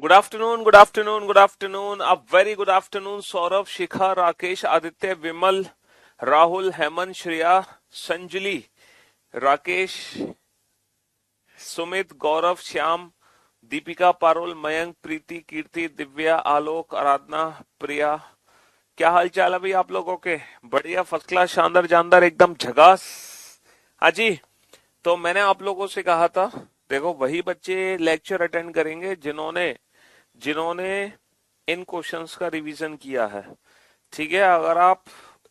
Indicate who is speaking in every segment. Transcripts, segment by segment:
Speaker 1: Good afternoon, good afternoon, good afternoon, a very good afternoon. Saurabh, Shikha, Rakesh, Aditya, Vimal, Rahul, Hemant, Shreya, Sanjali, Rakesh, Sumit, Gaurav, Shyam, Deepika, Parul, Mayank, Preeti, Kirti, Divya, Alok, Aradhana, Priya. क्या हाल चाल है भाई आप लोगों के? बढ़िया, फर्स्ट क्लास, शानदार जानदार, एकदम झकास। हाँ जी। तो मैंने आप लोगों से कहा था, देखो वही बच्चे लेक्चर अटेंड करेंगे जिन्होंने जिन्होंने इन क्वेश्चंस का रिवीजन किया है। ठीक है, अगर आप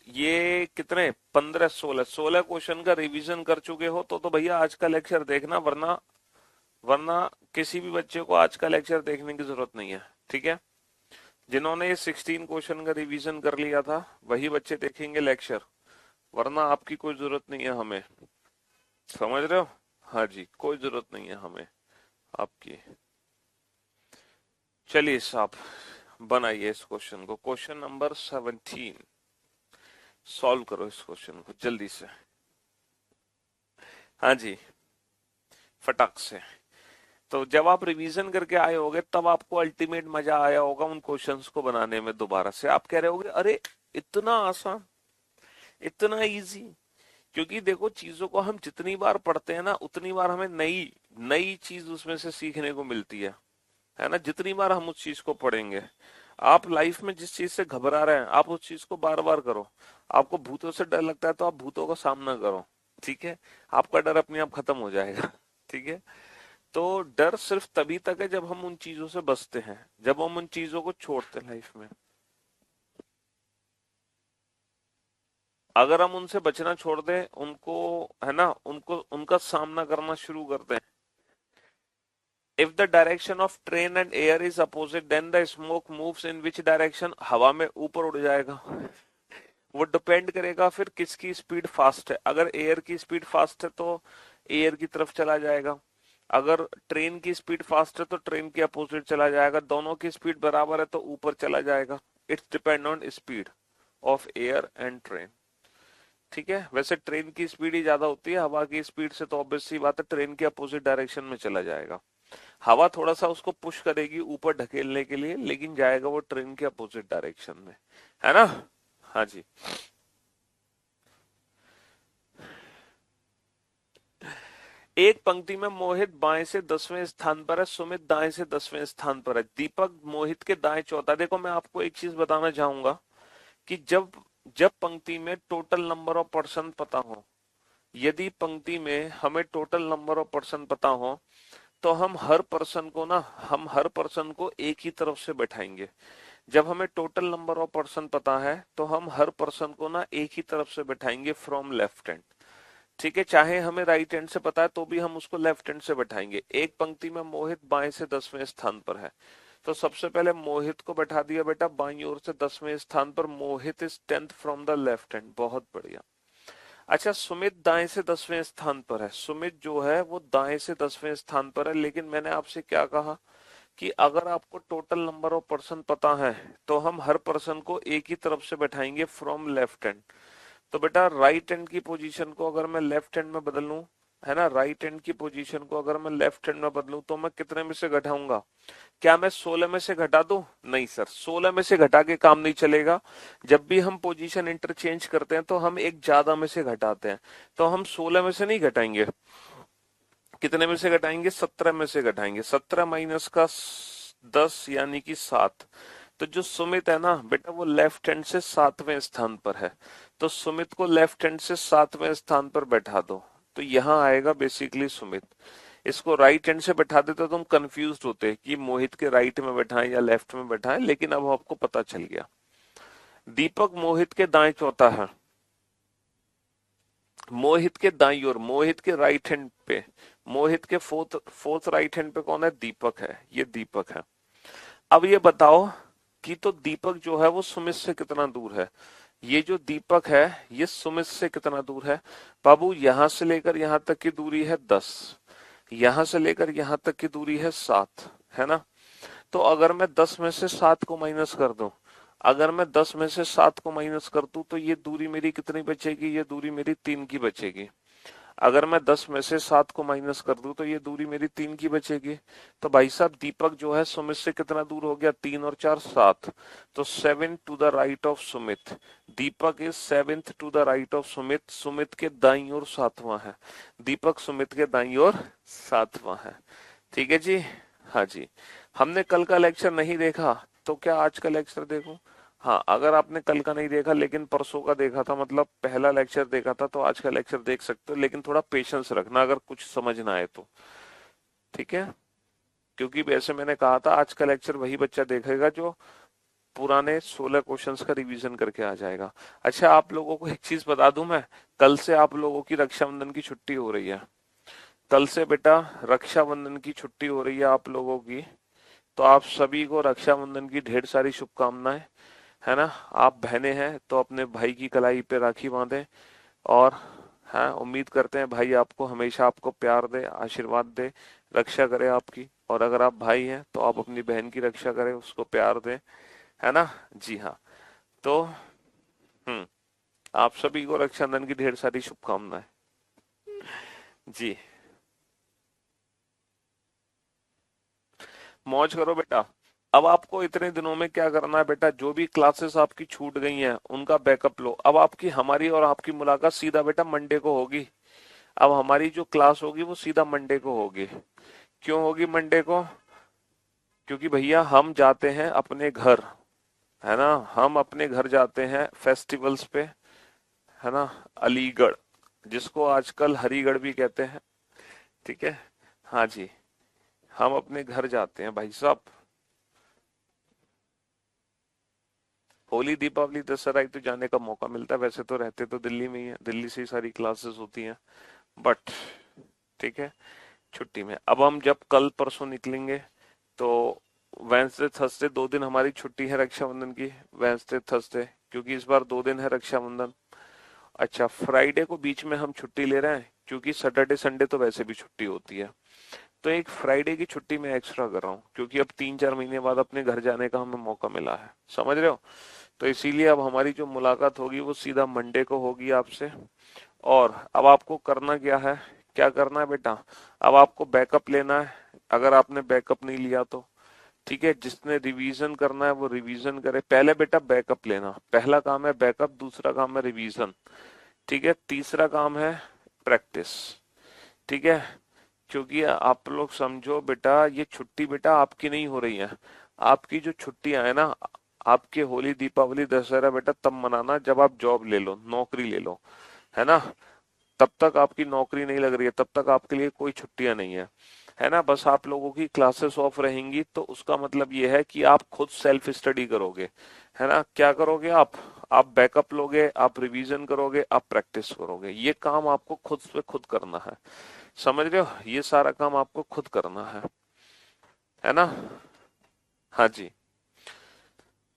Speaker 1: ये कितने 15 16 क्वेश्चन का रिवीजन कर चुके हो तो भैया आज का लेक्चर देखना, वरना वरना किसी भी बच्चे को आज का लेक्चर देखने की जरूरत नहीं है। ठीक है, जिन्होंने 16 क्वेश्चन का रिवीजन कर लिया था वही बच्चे देखेंगे लेक्चर, वरना आपकी कोई जरूरत नहीं है हमें। समझ रहे हो? हाँ जी, कोई जरूरत नहीं है हमें आपकी। चलिए साहब, बनाइए इस क्वेश्चन को। क्वेश्चन नंबर 17 सॉल्व करो इस क्वेश्चन को जल्दी से। हाँ जी, फटाक से। तो जब आप रिवीजन करके आए होगे तब आपको अल्टीमेट मजा आया होगा उन क्वेश्चंस को बनाने में। दोबारा से आप कह रहे होगे अरे इतना आसान, इतना इजी। क्योंकि देखो, चीजों को हम जितनी बार पढ़ते हैं ना उतनी बार हमें नई नई चीज उसमें से सीखने को मिलती है ना। जितनी बार हम उस चीज को पढ़ेंगे, आप लाइफ में जिस चीज से घबरा रहे हैं आप उस चीज को बार बार करो। आपको भूतों से डर लगता है तो आप भूतों का सामना करो। ठीक है, आपका डर अपने आप खत्म हो जाएगा। ठीक है, तो डर सिर्फ तभी तक है जब हम उन चीजों से बचते हैं, जब हम उन चीजों को छोड़ते हैं लाइफ में। अगर हम उनसे बचना छोड़ दें, उनको, है ना, उनको उनका सामना करना शुरू कर दें। If the direction of train and air is opposite then the smoke moves in which direction? हवा में ऊपर उड़ जाएगा। वो डिपेंड करेगा फिर किसकी स्पीड फास्ट है। अगर एयर की स्पीड फास्ट है तो एयर की तरफ चला जाएगा। अगर ट्रेन की स्पीड फास्ट है तो ट्रेन के अपोजिट चला जाएगा। दोनों की स्पीड बराबर है तो ऊपर चला जाएगा। It's depend on speed of air and train. ठीक है, वैसे ट्रेन की स्पीड ही ज्यादा होती है हवा की स्पीड से, तो ऑब्वियस सी बात है ट्रेन के अपोजिट डायरेक्शन में चला जाएगा। हवा थोड़ा सा उसको पुश करेगी ऊपर ढकेलने के लिए, लेकिन जाएगा वो ट्रेन के अपोजिट डायरेक्शन में। है ना? हाँ जी। एक पंक्ति में मोहित बाएं से 10वें स्थान पर है, सुमित दाएं से 10वें स्थान पर है, दीपक मोहित के दाएं चौथा। देखो, मैं आपको एक चीज बताना चाहूंगा कि जब जब पंक्ति में टोटल नंबर ऑफ पर्सन पता हो, यदि पंक्ति में हमें टोटल नंबर ऑफ पर्सन पता हो तो हम हर पर्सन को एक ही तरफ से बैठाएंगे। जब हमें टोटल नंबर ऑफ पर्सन पता है तो हम हर पर्सन को ना एक ही तरफ से बैठाएंगे फ्रॉम लेफ्ट हैंड। ठीक है, चाहे हमें राइट हैंड से पता है तो भी हम उसको लेफ्ट हैंड से बैठाएंगे। एक पंक्ति में मोहित बाएं से 10वें स्थान पर है, तो सबसे पहले मोहित को बैठा दिया बेटा बाईं ओर से 10वें स्थान पर। Mohit is 10th from the left hand, बहुत बढ़िया। अच्छा, सुमित दाएं से 10वें स्थान पर है। सुमित जो है वो दाएं से 10वें स्थान पर है, लेकिन मैंने आपसे क्या कहा कि अगर आपको टोटल नंबर ऑफ पर्सन पता है तो हम हर पर्सन को एक ही तरफ से बैठाएंगे फ्रॉम लेफ्ट हैंड। तो बेटा राइट हैंड की पोजीशन को अगर मैं लेफ्ट हैंड में बदल लूं, है ना, राइट हैंड की पोजीशन को अगर मैं लेफ्ट हैंड में बदलूं तो मैं कितने में से घटाऊंगा? क्या मैं 16 में से घटा दूं? नहीं सर, 16 में से घटा के काम नहीं चलेगा। जब भी हम पोजीशन इंटरचेंज करते हैं तो हम एक ज्यादा में से घटाते हैं। तो हम 16 में से नहीं घटाएंगे। कितने में से घटाएंगे? 17 में से घटाएंगे। 17 माइनस का 10 यानी कि 7। तो जो सुमित है ना बेटा वो लेफ्ट हैंड से 7वें स्थान पर है, तो सुमित को लेफ्ट हैंड से 7वें स्थान पर बैठा दो। तो यहाँ आएगा बेसिकली सुमित। इसको राइट हैंड से बैठा देते तो तुम कंफ्यूज होते कि मोहित के राइट में बैठाएं या लेफ्ट में बैठाएं, लेकिन अब आपको पता चल गया। दीपक मोहित के दाएं चौथा है। मोहित के दाईं ओर, मोहित के राइट हैंड पे, मोहित के फोर्थ फोर्थ राइट हैंड पे कौन है? दीपक है। ये दीपक है। अब ये बताओ कि तो दीपक जो है वो सुमित से कितना दूर है? ये जो दीपक है ये सुमित से कितना दूर है? बाबू, यहां से लेकर यहां तक की दूरी है 10, यहां से लेकर यहां तक की दूरी है 7, है ना। तो अगर मैं 10 में से 7 को माइनस कर दूं, अगर मैं 10 में से 7 को माइनस कर दूं तो ये दूरी मेरी कितनी बचेगी? ये दूरी मेरी 3 की बचेगी। अगर मैं 10 में से 7 को माइनस कर दूं तो ये दूरी मेरी 3 की बचेगी। तो भाई साहब दीपक जो है सुमित से कितना दूर हो गया, 3 और 4 7। तो 7 to the right of Sumit. Deepak is 7th to the right of Sumit. Sumit के दाईं ओर 7वां है। दीपक सुमित के दाईं ओर 7वां है। ठीक है जी। हाँ जी। हमने कल का लेक्चर नहीं देखा तो क्या आज का लेक्चर देखूं? हाँ, अगर आपने कल का नहीं देखा लेकिन परसों का देखा था, मतलब पहला लेक्चर देखा था, तो आज का लेक्चर देख सकते हो, लेकिन थोड़ा पेशेंस रखना अगर कुछ समझ ना आए तो। ठीक है। क्योंकि वैसे मैंने कहा था आज का लेक्चर वही बच्चा देखेगा जो पुराने 16 क्वेश्चंस का रिवीजन करके आ जाएगा। अच्छा, आप लोगों को एक चीज बता दूं मैं, कल से आप लोगों की रक्षाबंधन की छुट्टी हो रही है। कल से बेटा रक्षाबंधन की छुट्टी हो रही है आप लोगों की। तो आप सभी को रक्षाबंधन की ढेर सारी शुभकामनाएं। है ना? आप बहनें हैं तो अपने भाई की कलाई पे राखी बांधें। और हाँ, उम्मीद करते हैं भाई आपको हमेशा आपको प्यार दे, आशीर्वाद दे, रक्षा करे आपकी। और अगर आप भाई हैं तो आप अपनी बहन की रक्षा करें, उसको प्यार दें। है ना? जी हाँ। तो आप सभी को रक्षाबंधन की ढेर सारी शुभकामनाएं। जी। मौज करो बेटा। अब आपको इतने दिनों में क्या करना है बेटा, जो भी क्लासेस आपकी छूट गई हैं उनका बैकअप लो। अब आपकी हमारी और आपकी मुलाकात सीधा बेटा मंडे को होगी। अब हमारी जो क्लास होगी वो सीधा मंडे को होगी। क्यों होगी मंडे को? क्योंकि भैया हम जाते हैं अपने घर। है ना? हम अपने घर जाते हैं फेस्टिवल्स पे। है ना? अलीगढ़, जिसको आजकल हरिगढ़ भी कहते हैं। ठीक है। हाँ जी। हम अपने घर जाते हैं भाई साहब। होली दीपावली दशहरा ही तो जाने का मौका मिलता है, वैसे तो रहते तो दिल्ली में ही है, दिल्ली से ही सारी क्लासेस होती हैं। बट ठीक है, छुट्टी में अब हम जब कल परसों निकलेंगे तो वेंसडे थर्सडे 2 दिन हमारी छुट्टी है रक्षाबंधन की। वेंसडे थर्सडे, क्योंकि इस बार 2 दिन है रक्षाबंधन। अच्छा, फ्राइडे को बीच में हम छुट्टी ले रहे हैं क्योंकि सैटरडे संडे तो वैसे भी छुट्टी होती है। तो एक फ्राइडे की छुट्टी मैं एक्स्ट्रा कर रहा हूँ क्योंकि अब 3-4 महीने बाद अपने घर जाने का हमें मौका मिला है। समझ रहे हो? तो इसीलिए अब हमारी जो मुलाकात होगी वो सीधा मंडे को होगी आपसे। और अब आपको करना क्या है, क्या करना है बेटा, अब आपको बैकअप लेना है। अगर आपने बैकअप नहीं लिया तो ठीक है, जिसने रिवीजन करना है वो रिवीजन करे। पहले बेटा बैकअप लेना, पहला काम है बैकअप, दूसरा काम है रिवीजन। ठीक है, तीसरा काम है प्रैक्टिस। ठीक है। क्योंकि आप लोग समझो बेटा, ये छुट्टी बेटा आपकी नहीं हो रही है। आपकी जो छुट्टियां है ना, आपके होली दीपावली दशहरा बेटा तब मनाना जब आप जॉब ले लो, नौकरी ले लो। है ना? तब तक आपकी नौकरी नहीं लग रही है, तब तक आपके लिए कोई छुट्टियां नहीं है। है ना? बस आप लोगों की क्लासेस ऑफ रहेंगी तो उसका मतलब ये है कि आप खुद सेल्फ स्टडी करोगे। है ना? क्या करोगे आप बैकअप लोगे, आप रिवीजन करोगे, आप प्रैक्टिस करोगे। ये काम आपको खुद से खुद करना है। समझ रहे हो? ये सारा काम आपको खुद करना है। है ना? हाँ जी।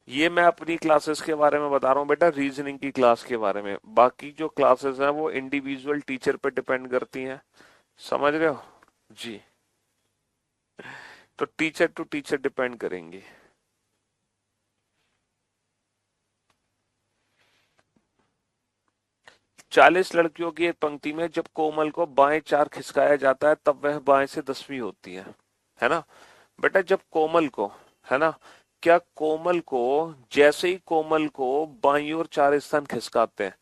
Speaker 1: ये मैं अपनी क्लासेस के बारे में बता रहा हूँ बेटा, रीजनिंग की क्लास के बारे में। बाकी जो क्लासेस हैं वो इंडिविजुअल टीचर पे डिपेंड करती हैं। समझ रहे हो? जी। तो टीचर टू टीचर डिपेंड करेंगी। 40 लड़कियों की एक पंक्ति में जब कोमल को बाएं 4 खिसकाया जाता है तब वह बाएं से 10वीं होती है। है ना? बेटा जब कोमल को, है ना, क्या कोमल को, जैसे ही कोमल को बाईं ओर 4 स्थान खिसकाते हैं,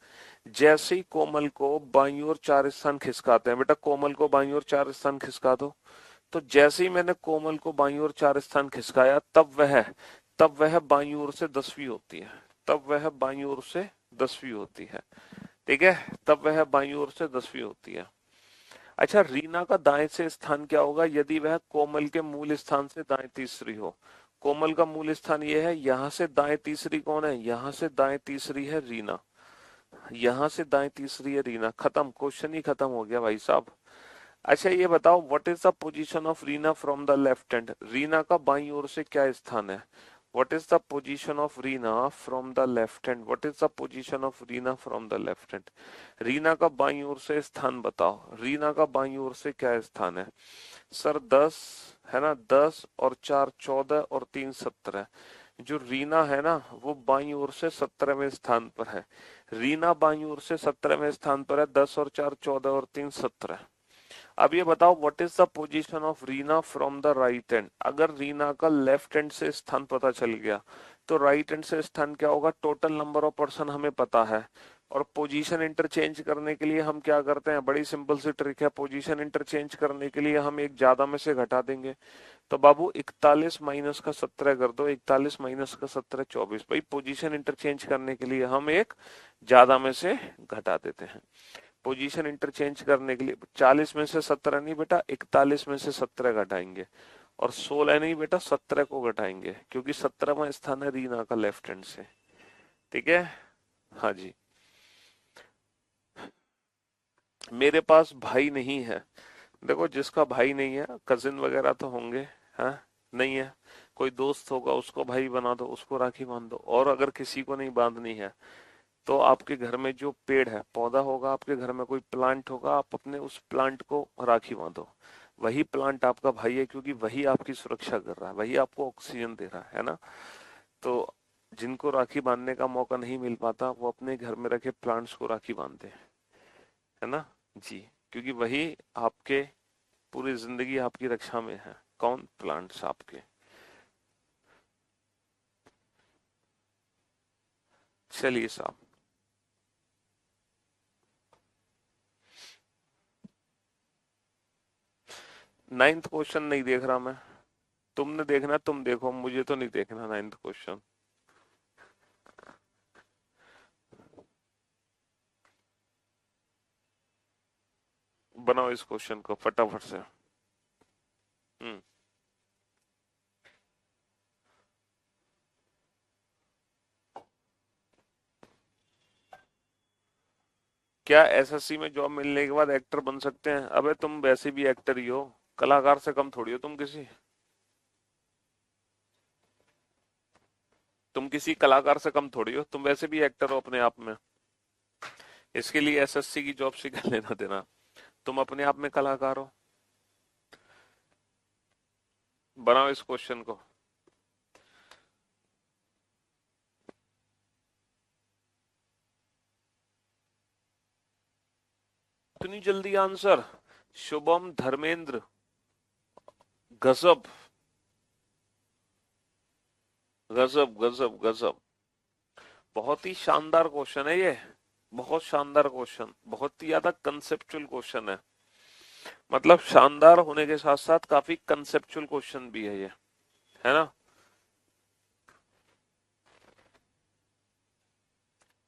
Speaker 1: जैसे ही कोमल को बाईं ओर 4 स्थान खिसकाते हैं, बेटा कोमल को बाईं ओर 4 स्थान खिसका दो। तो जैसे ही मैंने कोमल को बाईं ओर 4 स्थान खिसकाया तब वह बाईं ओर से 10वीं होती है। तब वह बाईं ओर से 10वीं होती है। ठीक है? तब वह बाईं ओर से 10वीं होती है। अच्छा, रीना का दाएं से स्थान क्या होगा यदि वह कोमल के मूल स्थान से दाएं तीसरी हो? कोमल का मूल स्थान ये है, यहां से दाएं तीसरी कौन है? यहां से दाएं तीसरी है रीना। यहां से दाएं तीसरी है रीना। खत्म, क्वेश्चन ही खत्म हो गया भाई साहब। अच्छा ये बताओ, what is the position of Reena from the left hand? Reena का बाईं ओर से क्या स्थान है? What is the position of Reena from the left hand? What is the position of Reena from the left hand? Reena का बाईं ओर से स्थान बताओ। रीना का बाईं ओर से क्या स्थान है? सर 10, है ना, 10 और 4 14 और 3 17। जो रीना है ना वो बाईं ओर से 17वें स्थान पर है। रीना बाईं ओर से 17वें स्थान पर है, 10 और 4 14 और 3 17। अब ये बताओ what is the position of Reena from the right hand. अगर रीना का लेफ्ट हैंड से स्थान पता चल गया तो राइट हैंड से स्थान क्या होगा, टोटल नंबर ऑफ पर्सन हमें पता है। और पोजीशन इंटरचेंज करने के लिए हम क्या करते हैं, बड़ी सिंपल सी ट्रिक है। पोजीशन इंटरचेंज करने के लिए हम एक ज्यादा में से घटा देंगे। तो बाबू 41 माइनस का 17 कर दो, 41 माइनस का 17 24। भाई पोजीशन इंटरचेंज करने के लिए हम एक ज्यादा में से घटा देते हैं। पोजीशन इंटरचेंज करने के लिए 40 में से 17 नहीं बेटा, 41 में से 17 घटाएंगे। और 16 नहीं बेटा, 17 को घटाएंगे, क्योंकि 17वां स्थान है रीना का लेफ्ट हैंड से। ठीक है, हाँ जी। मेरे पास भाई नहीं है। देखो जिसका भाई नहीं है, कजिन वगैरह तो होंगे, हाँ, नहीं है, कोई दोस्त होगा उसको भाई बना दो, उसको राखी बांध दो। और अगर किसी को नहीं बांधनी है तो आपके घर में जो पेड़ है, पौधा होगा, आपके घर में कोई प्लांट होगा, आप अपने उस प्लांट को राखी बांधो। वही प्लांट आपका भाई है, क्योंकि वही आपकी सुरक्षा कर रहा है, वही आपको ऑक्सीजन दे रहा है ना। तो जिनको राखी बांधने का मौका नहीं मिल पाता वो अपने घर में रखे प्लांट्स को राखी बांधते हैं, है ना जी। क्योंकि वही आपके पूरी जिंदगी आपकी रक्षा में है। कौन? प्लांट्स आपके। चलिए साहब, 9th क्वेश्चन नहीं देख रहा मैं। तुमने देखना, तुम देखो, मुझे तो नहीं देखना 9th क्वेश्चन। बनाओ इस क्वेश्चन को फटाफट से। हम्म। क्या एसएससी में जॉब मिलने के बाद एक्टर बन सकते हैं? अबे तुम वैसे भी एक्टर ही हो, कलाकार से कम थोड़ी हो तुम किसी। तुम किसी कलाकार से कम थोड़ी हो, तुम वैसे भी एक्टर हो अपने आप में। इसके लिए एसएससी की जॉब से क्या लेना देना, तुम अपने आप में कलाकार हो। बनाओ इस क्वेश्चन को। इतनी जल्दी आंसर? शुभम, धर्मेंद्र, गजब गजब गजब गजब। बहुत ही शानदार क्वेश्चन है ये, बहुत शानदार क्वेश्चन, बहुत ही ज्यादा कंसेप्चुअल क्वेश्चन है। मतलब शानदार होने के साथ साथ काफी कंसेप्चुअल क्वेश्चन भी है ये, है ना।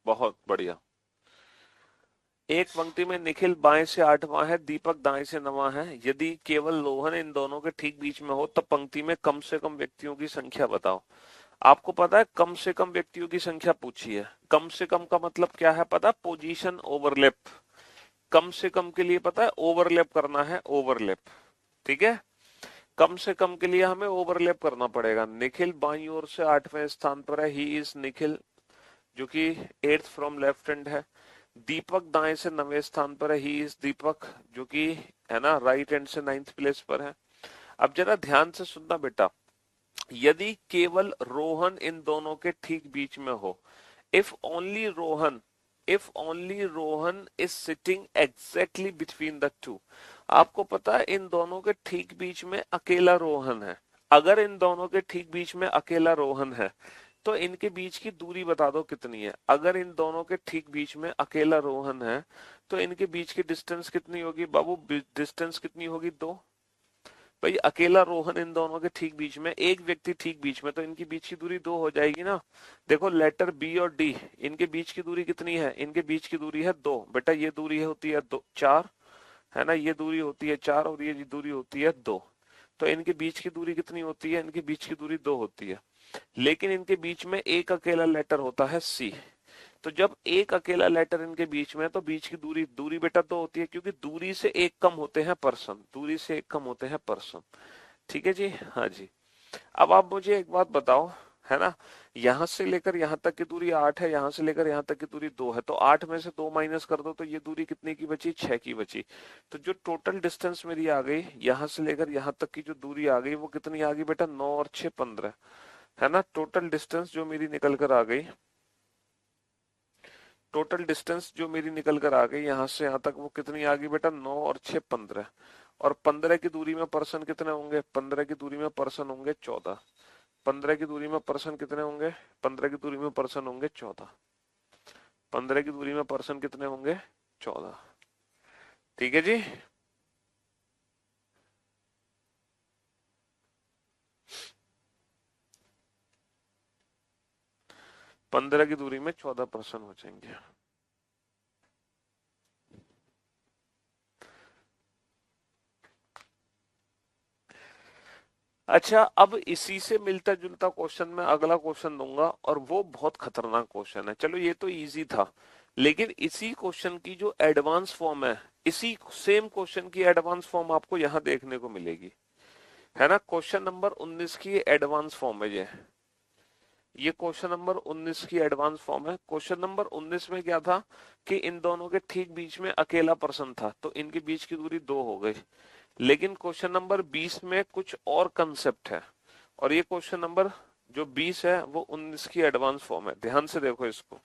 Speaker 1: बहुत बढ़िया। एक पंक्ति में निखिल बाएं से 8वां है, दीपक दाएं से 9वां है। यदि केवल लोहन इन दोनों के ठीक बीच में हो तब पंक्ति में कम से कम व्यक्तियों की संख्या बताओ। आपको पता है कम से कम व्यक्तियों की संख्या पूछी है। कम से कम का मतलब क्या है पता? Position overlap. कम से कम के लिए पता है ओवरलैप करना है, ओवरलैप। ठीक है, कम से कम के लिए हमें ओवरलैप करना पड़ेगा। निखिल बाईं ओर से 8वें स्थान पर है, ही इज निखिल, जो कि 8th फ्रॉम लेफ्ट हैंड है। दीपक दाएं से 9वें स्थान पर है, ही इज दीपक, जो कि है ना राइट हैंड से 9th प्लेस पर है। अब जरा ध्यान से सुनना बेटा, यदि केवल रोहन इन दोनों के ठीक बीच में हो, if only Rohan, if only Rohan is sitting exactly between the two. आपको पता है इन दोनों के ठीक बीच में अकेला रोहन है। अगर इन दोनों के ठीक बीच में अकेला रोहन है तो इनके बीच की दूरी बता दो कितनी है। अगर इन दोनों के ठीक बीच में अकेला रोहन है तो इनके बीच की डिस्टेंस कितनी होगी बाबू? डिस्टेंस कितनी होगी? 2। भाई अकेला रोहन इन दोनों के ठीक बीच में, एक व्यक्ति ठीक बीच में, तो इनकी बीच की दूरी 2 हो जाएगी ना। देखो लेटर बी और डी, इनके बीच की दूरी कितनी है? इनके बीच की दूरी है 2 बेटा। ये दूरी होती है 2 4, है ना, ये दूरी होती है 4 और ये दूरी होती है 2। तो इनके बीच की दूरी कितनी होती है? इनके बीच की दूरी 2 होती है। लेकिन इनके बीच में एक अकेला लेटर होता है सी। तो जब एक अकेला लेटर इनके बीच में है तो बीच की दूरी, दूरी बेटा 2 होती है, क्योंकि दूरी से एक कम होते हैं पर्सन, दूरी से एक कम होते हैं पर्सन। ठीक है जी, हाँ जी। अब आप मुझे एक बात बताओ, है ना, यहां से लेकर यहां तक की दूरी 8 है, यहां से लेकर यहां तक की दूरी 2 है, तो 8 में से 2 माइनस कर दो तो ये दूरी कितने की बची? 6 की बची। तो जो टोटल डिस्टेंस मेरी आ गई यहां से लेकर यहां तक की जो दूरी आ गई वो कितनी आ गई बेटा? 9 और 6 15, है ना। टोटल डिस्टेंस जो मेरी निकल कर आ गई टोटल डिस्टेंस जो मेरी निकल कर आ गई यहां से यहां तक, वो कितनी आ गई बेटा, 9 और 6 15। और 15 की दूरी में पर्सन कितने होंगे, 15 की दूरी में पर्सन होंगे 14। 15 की दूरी में पर्सन कितने होंगे, 15 की दूरी में पर्सन होंगे 14। 15 की दूरी में पर्सन कितने होंगे, 14। ठीक है जी। 15 की दूरी में 14 पर्सन हो जाएंगे। अच्छा, अब इसी से मिलता जुलता क्वेश्चन मैं अगला क्वेश्चन दूंगा, और वो बहुत खतरनाक क्वेश्चन है। चलो ये तो इजी था, लेकिन इसी क्वेश्चन की जो एडवांस फॉर्म है, इसी सेम क्वेश्चन की एडवांस फॉर्म आपको यहां देखने को मिलेगी, है ना। क्वेश्चन नंबर 19 की एडवांस फॉर्म है ये क्वेश्चन नंबर 19 की एडवांस फॉर्म है। क्वेश्चन नंबर 19 में क्या था कि इन दोनों के ठीक बीच में अकेला पर्सन था, तो इनके बीच की दूरी 2 हो गई। लेकिन क्वेश्चन नंबर 20 में कुछ और कंसेप्ट है, और ये क्वेश्चन नंबर जो 20 है वो 19 की एडवांस फॉर्म है। ध्यान से देखो इसको।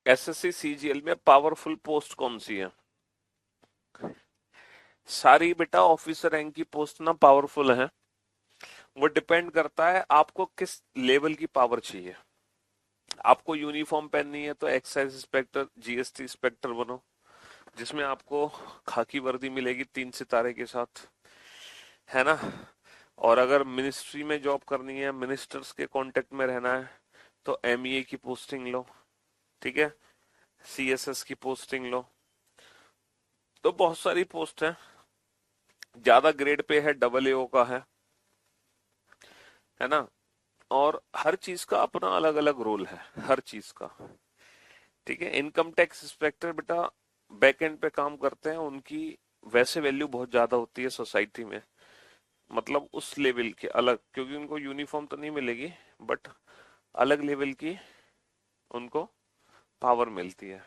Speaker 1: एसएससी सीजीएल में पावरफुल पोस्ट कौन सी है? सारी बेटा ऑफिसर रैंक की पोस्ट ना पावरफुल है। वो डिपेंड करता है आपको किस लेवल की पावर चाहिए। आपको यूनिफॉर्म पहननी है तो एक्साइज इंस्पेक्टर, जीएसटी इंस्पेक्टर बनो, जिसमें आपको खाकी वर्दी मिलेगी 3 सितारे के साथ, है ना। और अगर मिनिस्ट्री में जॉब करनी है, मिनिस्टर्स के कांटेक्ट में रहना है, तो एमईए की पोस्टिंग लो। ठीक है, सीएसएस की पोस्टिंग लो। तो बहुत सारी पोस्ट है। ज्यादा ग्रेड पे है, डबल एओ का है ना। और हर चीज का अपना अलग अलग रोल है, हर चीज का। ठीक है, इनकम टैक्स इंस्पेक्टर बेटा बैक एंड पे काम करते हैं, उनकी वैसे वैल्यू बहुत ज्यादा होती है सोसाइटी में, मतलब उस लेवल के अलग, क्योंकि उनको यूनिफॉर्म तो नहीं मिलेगी, बट अलग लेवल की उनको पावर मिलती है।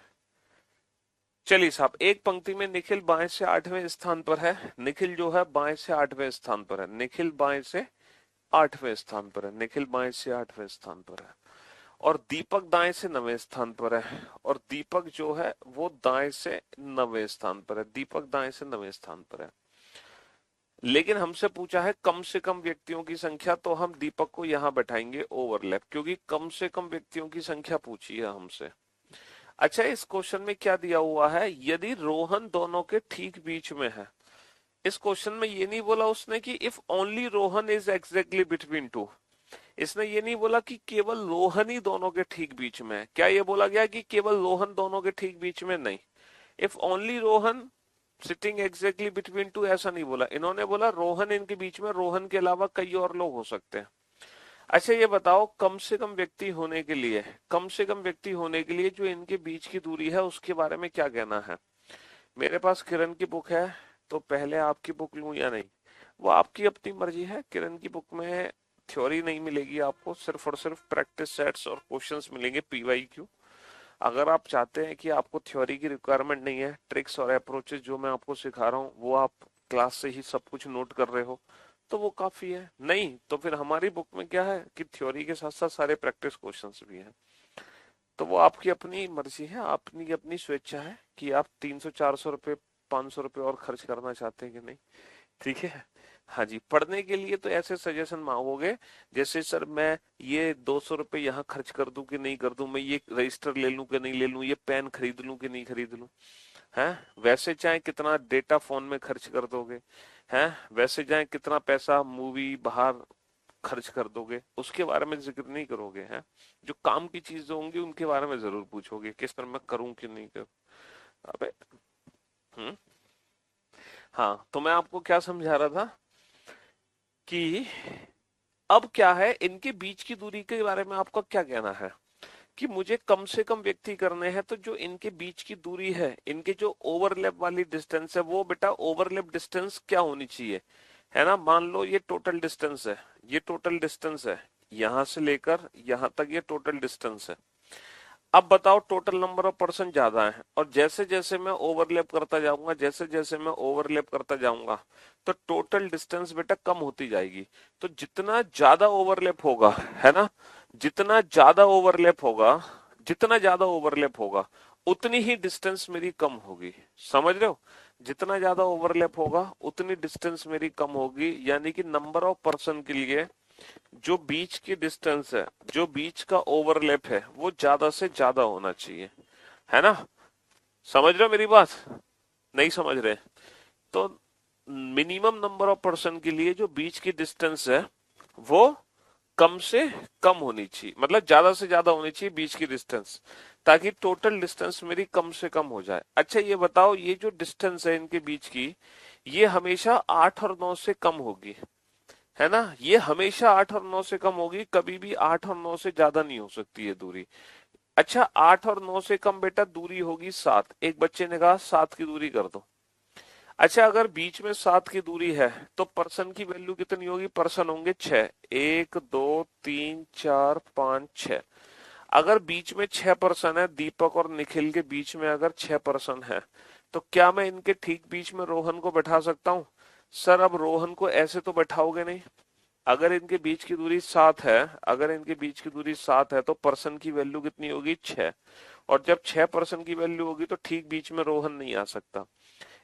Speaker 1: चलिए साहब, एक पंक्ति में निखिल बाएं से 8वें स्थान पर है। निखिल जो है बाएं से 8वें स्थान पर है। निखिल बाएं से 8वें स्थान पर है। निखिल बाएं से 8वें स्थान पर है। और दीपक दाएं से 9वें स्थान पर है, और दीपक जो है वो दाएं से 9वें स्थान पर है, दीपक दाएं से 9वें स्थान पर है। लेकिन हमसे पूछा है कम से कम व्यक्तियों की संख्या, तो हम दीपक को यहां बैठाएंगे ओवरलैप, क्योंकि कम से कम व्यक्तियों की संख्या पूछी है हमसे। अच्छा, इस क्वेश्चन में क्या दिया हुआ है, यदि रोहन दोनों के ठीक बीच में है। इस क्वेश्चन में ये नहीं बोला उसने कि if only Rohan is exactly between to, इसने ये नहीं बोला कि केवल रोहन ही दोनों के ठीक बीच में है। क्या ये बोला गया कि केवल रोहन दोनों के ठीक बीच में? नहीं, if only Rohan sitting exactly between to ऐसा नहीं बोला इन्होंने, बोला रोहन इनके बीच में, रोहन के अलावा कई और लोग हो सकते हैं। अच्छा, ये बताओ कम से कम व्यक्ति होने के लिए, कम से कम व्यक्ति होने के लिए जो इनके बीच की दूरी है उसके बारे में क्या कहना है। मेरे पास किरण की बुक है, तो पहले आपकी बुक लूं या नहीं, वो आपकी अपनी मर्जी है। किरण की बुक में थ्योरी नहीं मिलेगी आपको, सिर्फ और सिर्फ प्रैक्टिस सेट्स और क्वेश्चंस मिलेंगे PYQ। अगर आप चाहते हैं कि आपको थ्योरी की रिक्वायरमेंट नहीं है, ट्रिक्स और अप्रोचेस जो मैं आपको सिखा रहा हूँ वो आप क्लास से ही सब कुछ नोट कर रहे हो, तो वो काफी है। नहीं तो फिर हमारी बुक में क्या है कि थ्योरी के साथ साथ सारे प्रैक्टिस क्वेश्चंस भी हैं। तो वो आपकी अपनी मर्जी है, अपनी अपनी स्वेच्छा है कि आप 300 400 रुपये 500 रुपये और खर्च करना चाहते हैं कि नहीं। ठीक है। हाँ जी, पढ़ने के लिए तो ऐसे सजेशन मांगोगे जैसे सर मैं ये 200 रुपये यहाँ खर्च कर दूं कि नहीं कर दूं, मैं ये रजिस्टर ले लूं कि नहीं ले लूं, ये पेन खरीद लूं कि नहीं खरीद लूं। हैं, वैसे चाहे कितना डेटा फोन में खर्च कर दोगे, हैं वैसे चाहे कितना पैसा मूवी बाहर खर्च कर दोगे, उसके बारे में जिक्र नहीं करोगे। हैं, जो काम की चीजें होंगी उनके बारे में जरूर पूछोगे कि सर मैं करूं कि नहीं करूं। अबे, हम्म। हाँ, तो मैं आपको क्या समझा रहा था कि अब क्या है, इनके बीच की दूरी के बारे में आपका क्या कहना है कि मुझे कम से कम व्यक्ति करने हैं, तो जो इनके बीच की दूरी है, इनके जो ओवरलैप वाली डिस्टेंस है, वो बेटा ओवरलैप डिस्टेंस क्या होनी चाहिए, है ना। मान लो ये टोटल डिस्टेंस है, ये टोटल डिस्टेंस है, यहां से लेकर यहां तक ये टोटल डिस्टेंस है। अब बताओ टोटल नंबर ऑफ पर्सन ज्यादा है, और जैसे जैसे मैं ओवरलैप करता जाऊंगा, जैसे जैसे मैं ओवरलैप करता जाऊंगा, तो टोटल डिस्टेंस बेटा कम होती जाएगी। तो जितना ज्यादा ओवरलैप होगा, है ना, जितना ज्यादा ओवरलैप होगा, जितना ज्यादा ओवरलैप होगा उतनी ही डिस्टेंस मेरी कम होगी। समझ रहे हो, जितना ज्यादा ओवरलैप होगा उतनी डिस्टेंस मेरी कम होगी, यानी कि नंबर ऑफ पर्सन के लिए जो बीच की डिस्टेंस है, जो बीच का ओवरलैप है, वो ज्यादा से ज्यादा होना चाहिए, है ना। समझ रहे हो मेरी बात? नहीं समझ रहे? तो मिनिमम नंबर ऑफ पर्सन के लिए जो बीच की डिस्टेंस है वो कम से कम होनी चाहिए, मतलब ज्यादा से ज्यादा होनी चाहिए बीच की डिस्टेंस, ताकि टोटल डिस्टेंस मेरी कम से कम हो जाए। अच्छा, ये बताओ ये जो डिस्टेंस है इनके बीच की, ये हमेशा 8 और 9 से कम होगी, है ना। ये हमेशा 8 और 9 से कम होगी, कभी भी 8 और 9 से ज्यादा नहीं हो सकती है दूरी। अच्छा, 8 और 9 से कम बेटा दूरी होगी 7। एक बच्चे ने कहा 7 की दूरी कर दो। अच्छा, अगर बीच में 7 की दूरी है तो पर्सन की वैल्यू कितनी होगी, पर्सन होंगे 6, 1 2 3 4 5 6। अगर बीच में 6 पर्सन है, दीपक और निखिल के बीच में अगर 6 पर्सन है, तो क्या मैं इनके ठीक बीच में रोहन को बैठा सकता हूं? सर अब रोहन को ऐसे तो बैठाओगे नहीं। अगर इनके बीच की दूरी 7 है, अगर इनके बीच की दूरी 7 है, तो पर्सन की वैल्यू कितनी होगी, 6। और जब 6 पर्सन की वैल्यू होगी तो ठीक बीच में रोहन नहीं आ सकता।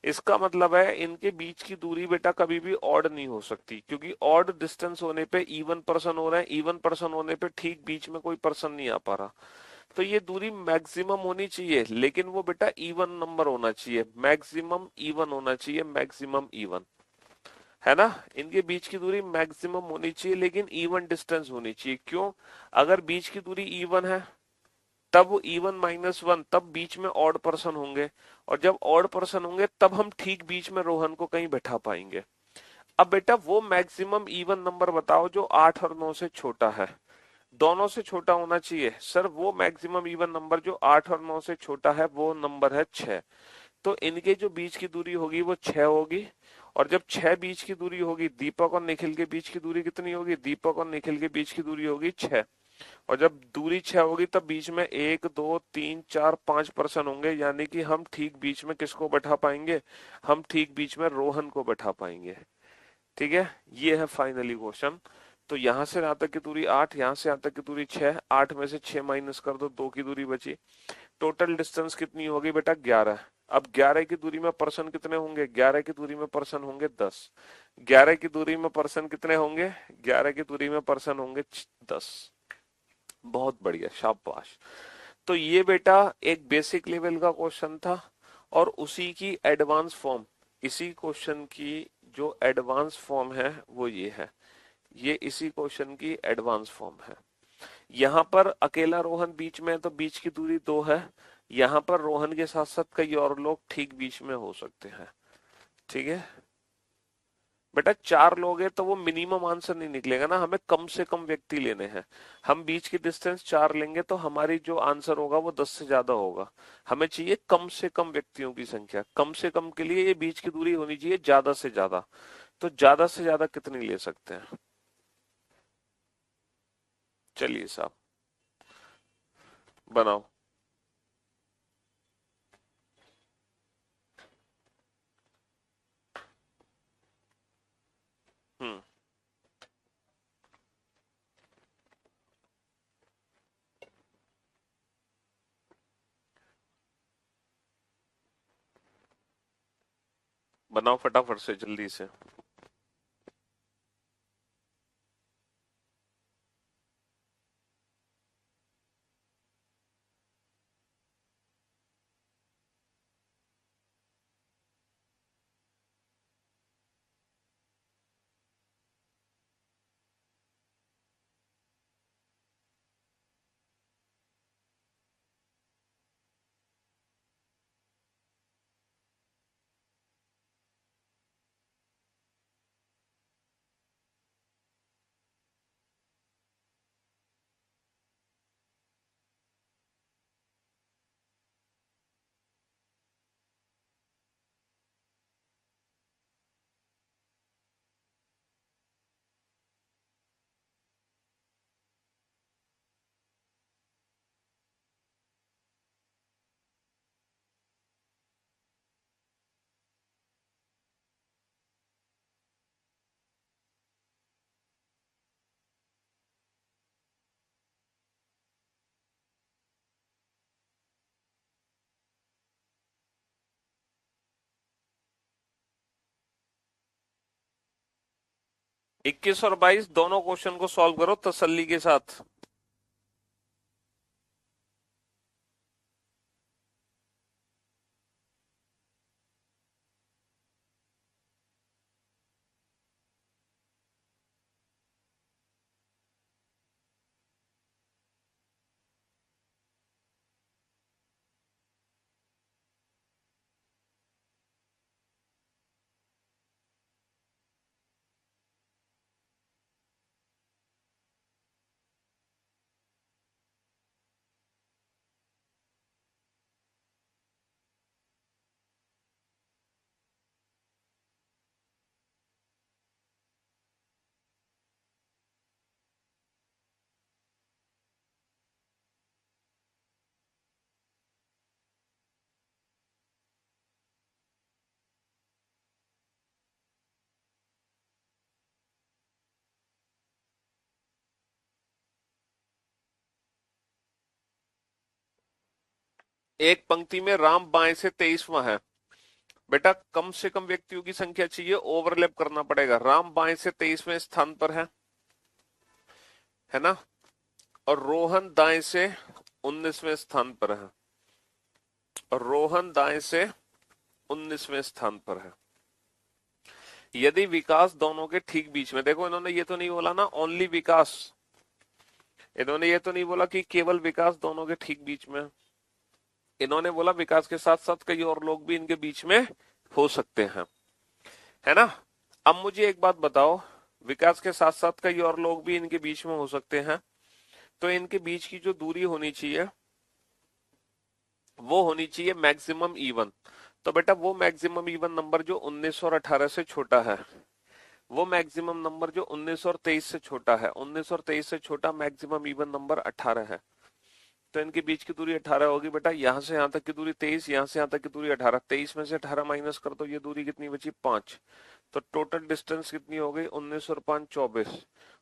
Speaker 1: इसका मतलब है इनके बीच की दूरी बेटा कभी भी ऑड नहीं हो सकती, क्योंकि ऑड डिस्टेंस होने पे इवन पर्सन हो रहे हैं, इवन पर्सन होने पे ठीक बीच में कोई पर्सन नहीं आ पा रहा। तो ये दूरी मैक्सिमम होनी चाहिए, लेकिन वो बेटा इवन नंबर होना चाहिए, मैक्सिमम इवन होना चाहिए, मैक्सिमम इवन, है ना। इनके बीच की दूरी मैक्सिमम होनी चाहिए, लेकिन इवन डिस्टेंस होनी चाहिए। क्यों? अगर बीच की दूरी इवन है तब इवन -1, तब बीच में ऑड पर्सन होंगे, और जब ऑड पर्सन होंगे तब हम ठीक बीच में रोहन को कहीं बैठा पाएंगे। अब बेटा वो मैक्सिमम इवन नंबर बताओ जो 8 और 9 से छोटा है, दोनों से छोटा होना चाहिए। सर वो मैक्सिमम इवन नंबर जो 8 और 9 से छोटा है वो नंबर है 6। तो इनके जो बीच की दूरी होगी वो 6 होगी, और जब 6 बीच की दूरी होगी, दीपक और निखिल के बीच की दूरी कितनी होगी, दीपक और निखिल के बीच की दूरी होगी 6। और जब दूरी 6 होगी तब बीच में 1 2 3 4 5 पर्सन होंगे, यानी कि हम ठीक बीच में किसको बैठा पाएंगे, हम ठीक बीच में रोहन को बैठा पाएंगे। ठीक है, ये है फाइनली क्वेश्चन। तो यहां से यहां तक की दूरी 8, यहां से यहां तक की दूरी 6, 8 में से 6 माइनस कर दो, 2 की दूरी बची। टोटल डिस्टेंस कितनी होगी बेटा? 11। अब 11 की दूरी में पर्सन कितने होंगे? 11 की दूरी में पर्सन होंगे 10। 11 की दूरी में पर्सन कितने होंगे? 11 की दूरी में पर्सन होंगे 10। बहुत बढ़िया, शाबाश। तो ये बेटा एक बेसिक लेवल का क्वेश्चन था, और उसी की एडवांस फॉर्म, इसी क्वेश्चन की जो एडवांस फॉर्म है वो ये है। ये इसी क्वेश्चन की एडवांस फॉर्म है। यहां पर अकेला रोहन बीच में है तो बीच की दूरी 2 है। यहां पर रोहन के साथ साथ कई और लोग ठीक बीच में हो सकते हैं। ठीक है बेटा, 4 लोग हैं तो वो मिनिमम आंसर नहीं निकलेगा ना, हमें कम से कम व्यक्ति लेने हैं। हम बीच की डिस्टेंस 4 लेंगे तो हमारी जो आंसर होगा वो 10 से ज्यादा होगा। हमें चाहिए कम से कम व्यक्तियों की संख्या। कम से कम के लिए ये बीच की दूरी होनी चाहिए ज्यादा से ज्यादा। तो ज्यादा से ज्यादा कितनी ले सकते हैं? चलिए साहब, बनाओ। हम्म। बनाओ फटाफट से, जल्दी से। इक्कीस और 22 दोनों क्वेश्चन को सॉल्व करो तसल्ली के साथ। एक पंक्ति में राम बाएं से 23वां है। बेटा कम से कम व्यक्तियों की संख्या चाहिए, ओवरलैप करना पड़ेगा। राम बाएं से 23वें स्थान पर है ना? और रोहन दाएं से 19वें स्थान पर है। और रोहन दाएं से 19वें स्थान पर है। यदि विकास दोनों के ठीक बीच में, देखो इन्होंने ये तो नहीं बोला ना ओनली विकास, इन्होंने ये तो नहीं बोला कि केवल विकास दोनों के ठीक बीच में। इन्होंने बोला विकास के साथ साथ कई और लोग भी इनके बीच में हो सकते हैं, है ना? अब मुझे एक बात बताओ, विकास के साथ साथ कई और लोग भी इनके बीच में हो सकते हैं, तो इनके बीच की जो दूरी होनी चाहिए वो होनी चाहिए मैक्सिमम इवन। तो बेटा वो मैक्सिमम इवन नंबर जो 19 और 18 से छोटा है, वो मैक्सिमम नंबर जो 19 और 23 से छोटा है, 19 और 23 से छोटा मैक्सिमम इवन नंबर 18 है। तो इनके बीच की दूरी 18 होगी बेटा। यहां से यहां तक की दूरी 23, यहां से यहां तक की दूरी 18, 23 में से 18 माइनस कर दो, ये दूरी कितनी बची? 5। तो टोटल डिस्टेंस कितनी हो गई? 19 और 5 24।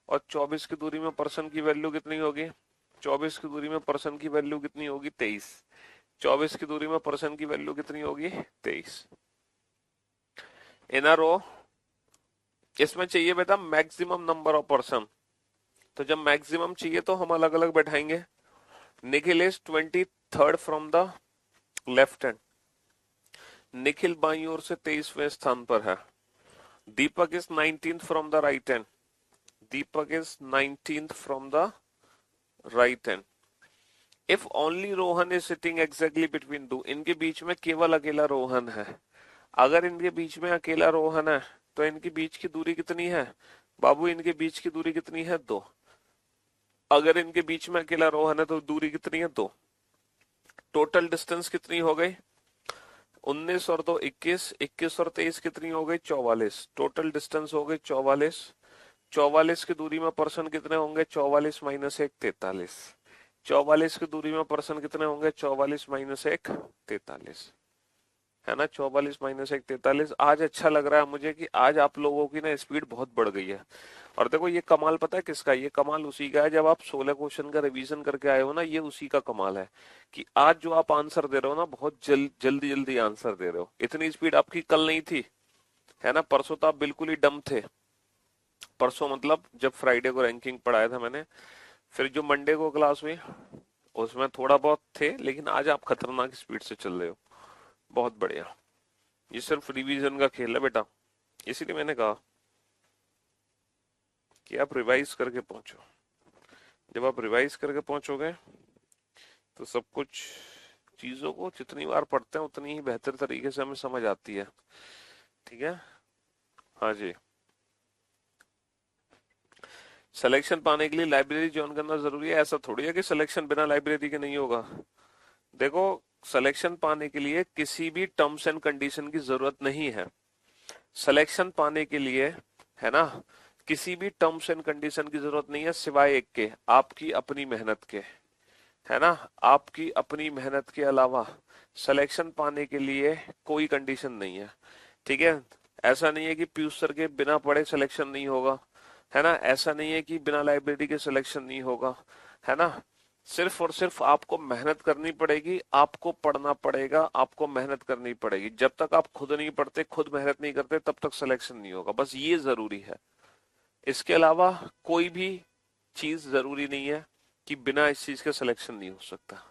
Speaker 1: और 24 की दूरी में पर्सन की वैल्यू कितनी होगी? 24 की दूरी में पर्सन की वैल्यू कितनी होगी? 23। 24 की दूरी में पर्सन की वैल्यू कितनी होगी? 23। इन अ रो, इसमें चाहिए बेटा मैक्सिमम नंबर ऑफ पर्सन। तो जब मैक्सिमम चाहिए तो हम अलग अलग बैठाएंगे। Nikhil is 23rd from the left hand. Nikhil बाईं ओर से 23वें स्थान पर है। Deepak is 19th from the right hand. Deepak is 19th from the right hand. If only Rohan is sitting exactly between two, इनके बीच में केवल अकेला रोहन है। अगर इनके बीच में अकेला रोहन है तो इनके बीच की दूरी कितनी है बाबू? इनके बीच की दूरी कितनी है? 2। अगर इनके बीच में अकेला रोहन है तो दूरी कितनी है? 2। टोटल डिस्टेंस कितनी हो गई? 19 और 2 21, 21 और 23 कितनी हो गई? 44। टोटल डिस्टेंस हो गई 44। 44 की दूरी में पर्सन कितने होंगे? 44 माइनस 1 43। 44 की दूरी में पर्सन कितने होंगे? 44 माइनस 1 43, है ना? 44 माइनस 1 43। आज अच्छा लग रहा है मुझे कि आज आप लोगों की ना स्पीड बहुत बढ़ गई है। और देखो ये कमाल पता है किसका? ये कमाल उसी का है जब आप 16 क्वेश्चन का रिवीजन करके आए हो ना, ये उसी का कमाल है कि आज जो आप आंसर दे रहे हो ना, बहुत जल्दी जल्दी आंसर दे रहे हो। इतनी स्पीड आपकी कल नहीं थी, है ना? परसों तो आप बिल्कुल ही डम थे। परसों मतलब जब फ्राइडे को रैंकिंग पढ़ाया था मैंने, फिर जो मंडे को क्लास हुई उसमें थोड़ा बहुत थे, लेकिन आज आप खतरनाक स्पीड से चल रहे हो। बहुत बढ़िया। ये सिर्फ रिवीजन का खेल है बेटा, इसीलिए मैंने कहा कि आप रिवाइज करके पहुंचो। जब आप रिवाइज करके पहुंचोगे तो सब कुछ, चीजों को जितनी बार पढ़ते हैं उतनी ही बेहतर तरीके से हमें समझ आती है। ठीक है? हाँ जी। सिलेक्शन पाने के लिए लाइब्रेरी ज्वाइन करना जरूरी है? ऐसा थोड़ी है कि सिलेक्शन बिना लाइब्रेरी के नहीं होगा। देखो, सिलेक्शन पाने के लिए किसी भी टर्म्स एंड कंडीशन की जरूरत नहीं है। सिलेक्शन पाने के लिए, है ना, किसी भी टर्म्स एंड कंडीशन की जरूरत नहीं है सिवाय एक के, आपकी अपनी मेहनत के। है ना? आपकी अपनी मेहनत के अलावा सिलेक्शन पाने के लिए कोई कंडीशन नहीं है। ठीक है? ऐसा नहीं है कि पीयूष सर के बिना पढ़े सिलेक्शन नहीं होगा, है ना? ऐसा नहीं है कि बिना लाइब्रेरी के सिलेक्शन नहीं होगा, है ना? सिर्फ और सिर्फ आपको मेहनत करनी पड़ेगी, आपको पढ़ना पड़ेगा, आपको मेहनत करनी पड़ेगी। जब तक आप खुद नहीं पढ़ते, खुद मेहनत नहीं करते, तब तक सिलेक्शन नहीं होगा। बस ये जरूरी है। इसके अलावा कोई भी चीज जरूरी नहीं है कि बिना इस चीज के सिलेक्शन नहीं हो सकता।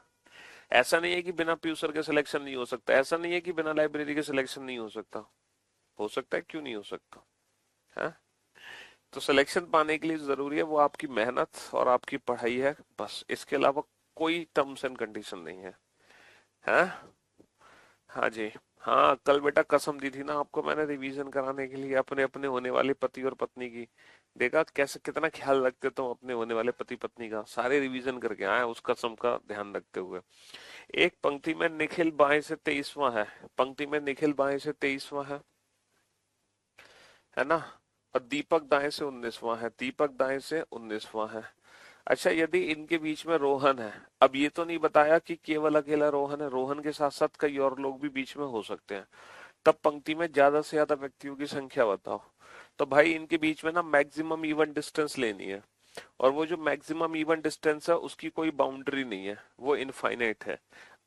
Speaker 1: ऐसा नहीं है कि बिना प्यूसर के सिलेक्शन नहीं हो सकता। ऐसा नहीं है कि बिना लाइब्रेरी के सिलेक्शन नहीं हो सकता। हो सकता है, क्यों नहीं हो सकता? है? तो सिलेक्शन पाने के लिए जरूरी है वो आपकी मेहनत और आपकी पढ़ाई है, बस। इसके अलावा कोई टर्म्स एंड कंडीशन नहीं है। है? हाँ जी। हाँ, कल बेटा कसम दी थी ना आपको मैंने रिवीजन कराने के लिए अपने अपने होने वाले पति और पत्नी की। देखा कैसे, कितना ख्याल रखते तुम अपने होने वाले पति पत्नी का। सारे रिवीजन करके आए उस कसम का ध्यान रखते हुए। एक पंक्ति में निखिल बाएं से 23वां है। पंक्ति में निखिल बाएं से 23वां है ना? और दीपक दाएं से 19वां है। दीपक दाएं से 19वां है। अच्छा, यदि इनके बीच में रोहन है, अब ये तो नहीं बताया कि केवल अकेला रोहन है, रोहन के साथ साथ कई और लोग भी बीच में हो सकते हैं। तब पंक्ति में ज्यादा से ज्यादा व्यक्तियों की संख्या बताओ। तो भाई इनके बीच में ना मैक्सिमम इवन डिस्टेंस लेनी है। और वो जो मैक्सिमम इवन डिस्टेंस है उसकी कोई बाउंड्री नहीं है, वो इनफाइनाइट है।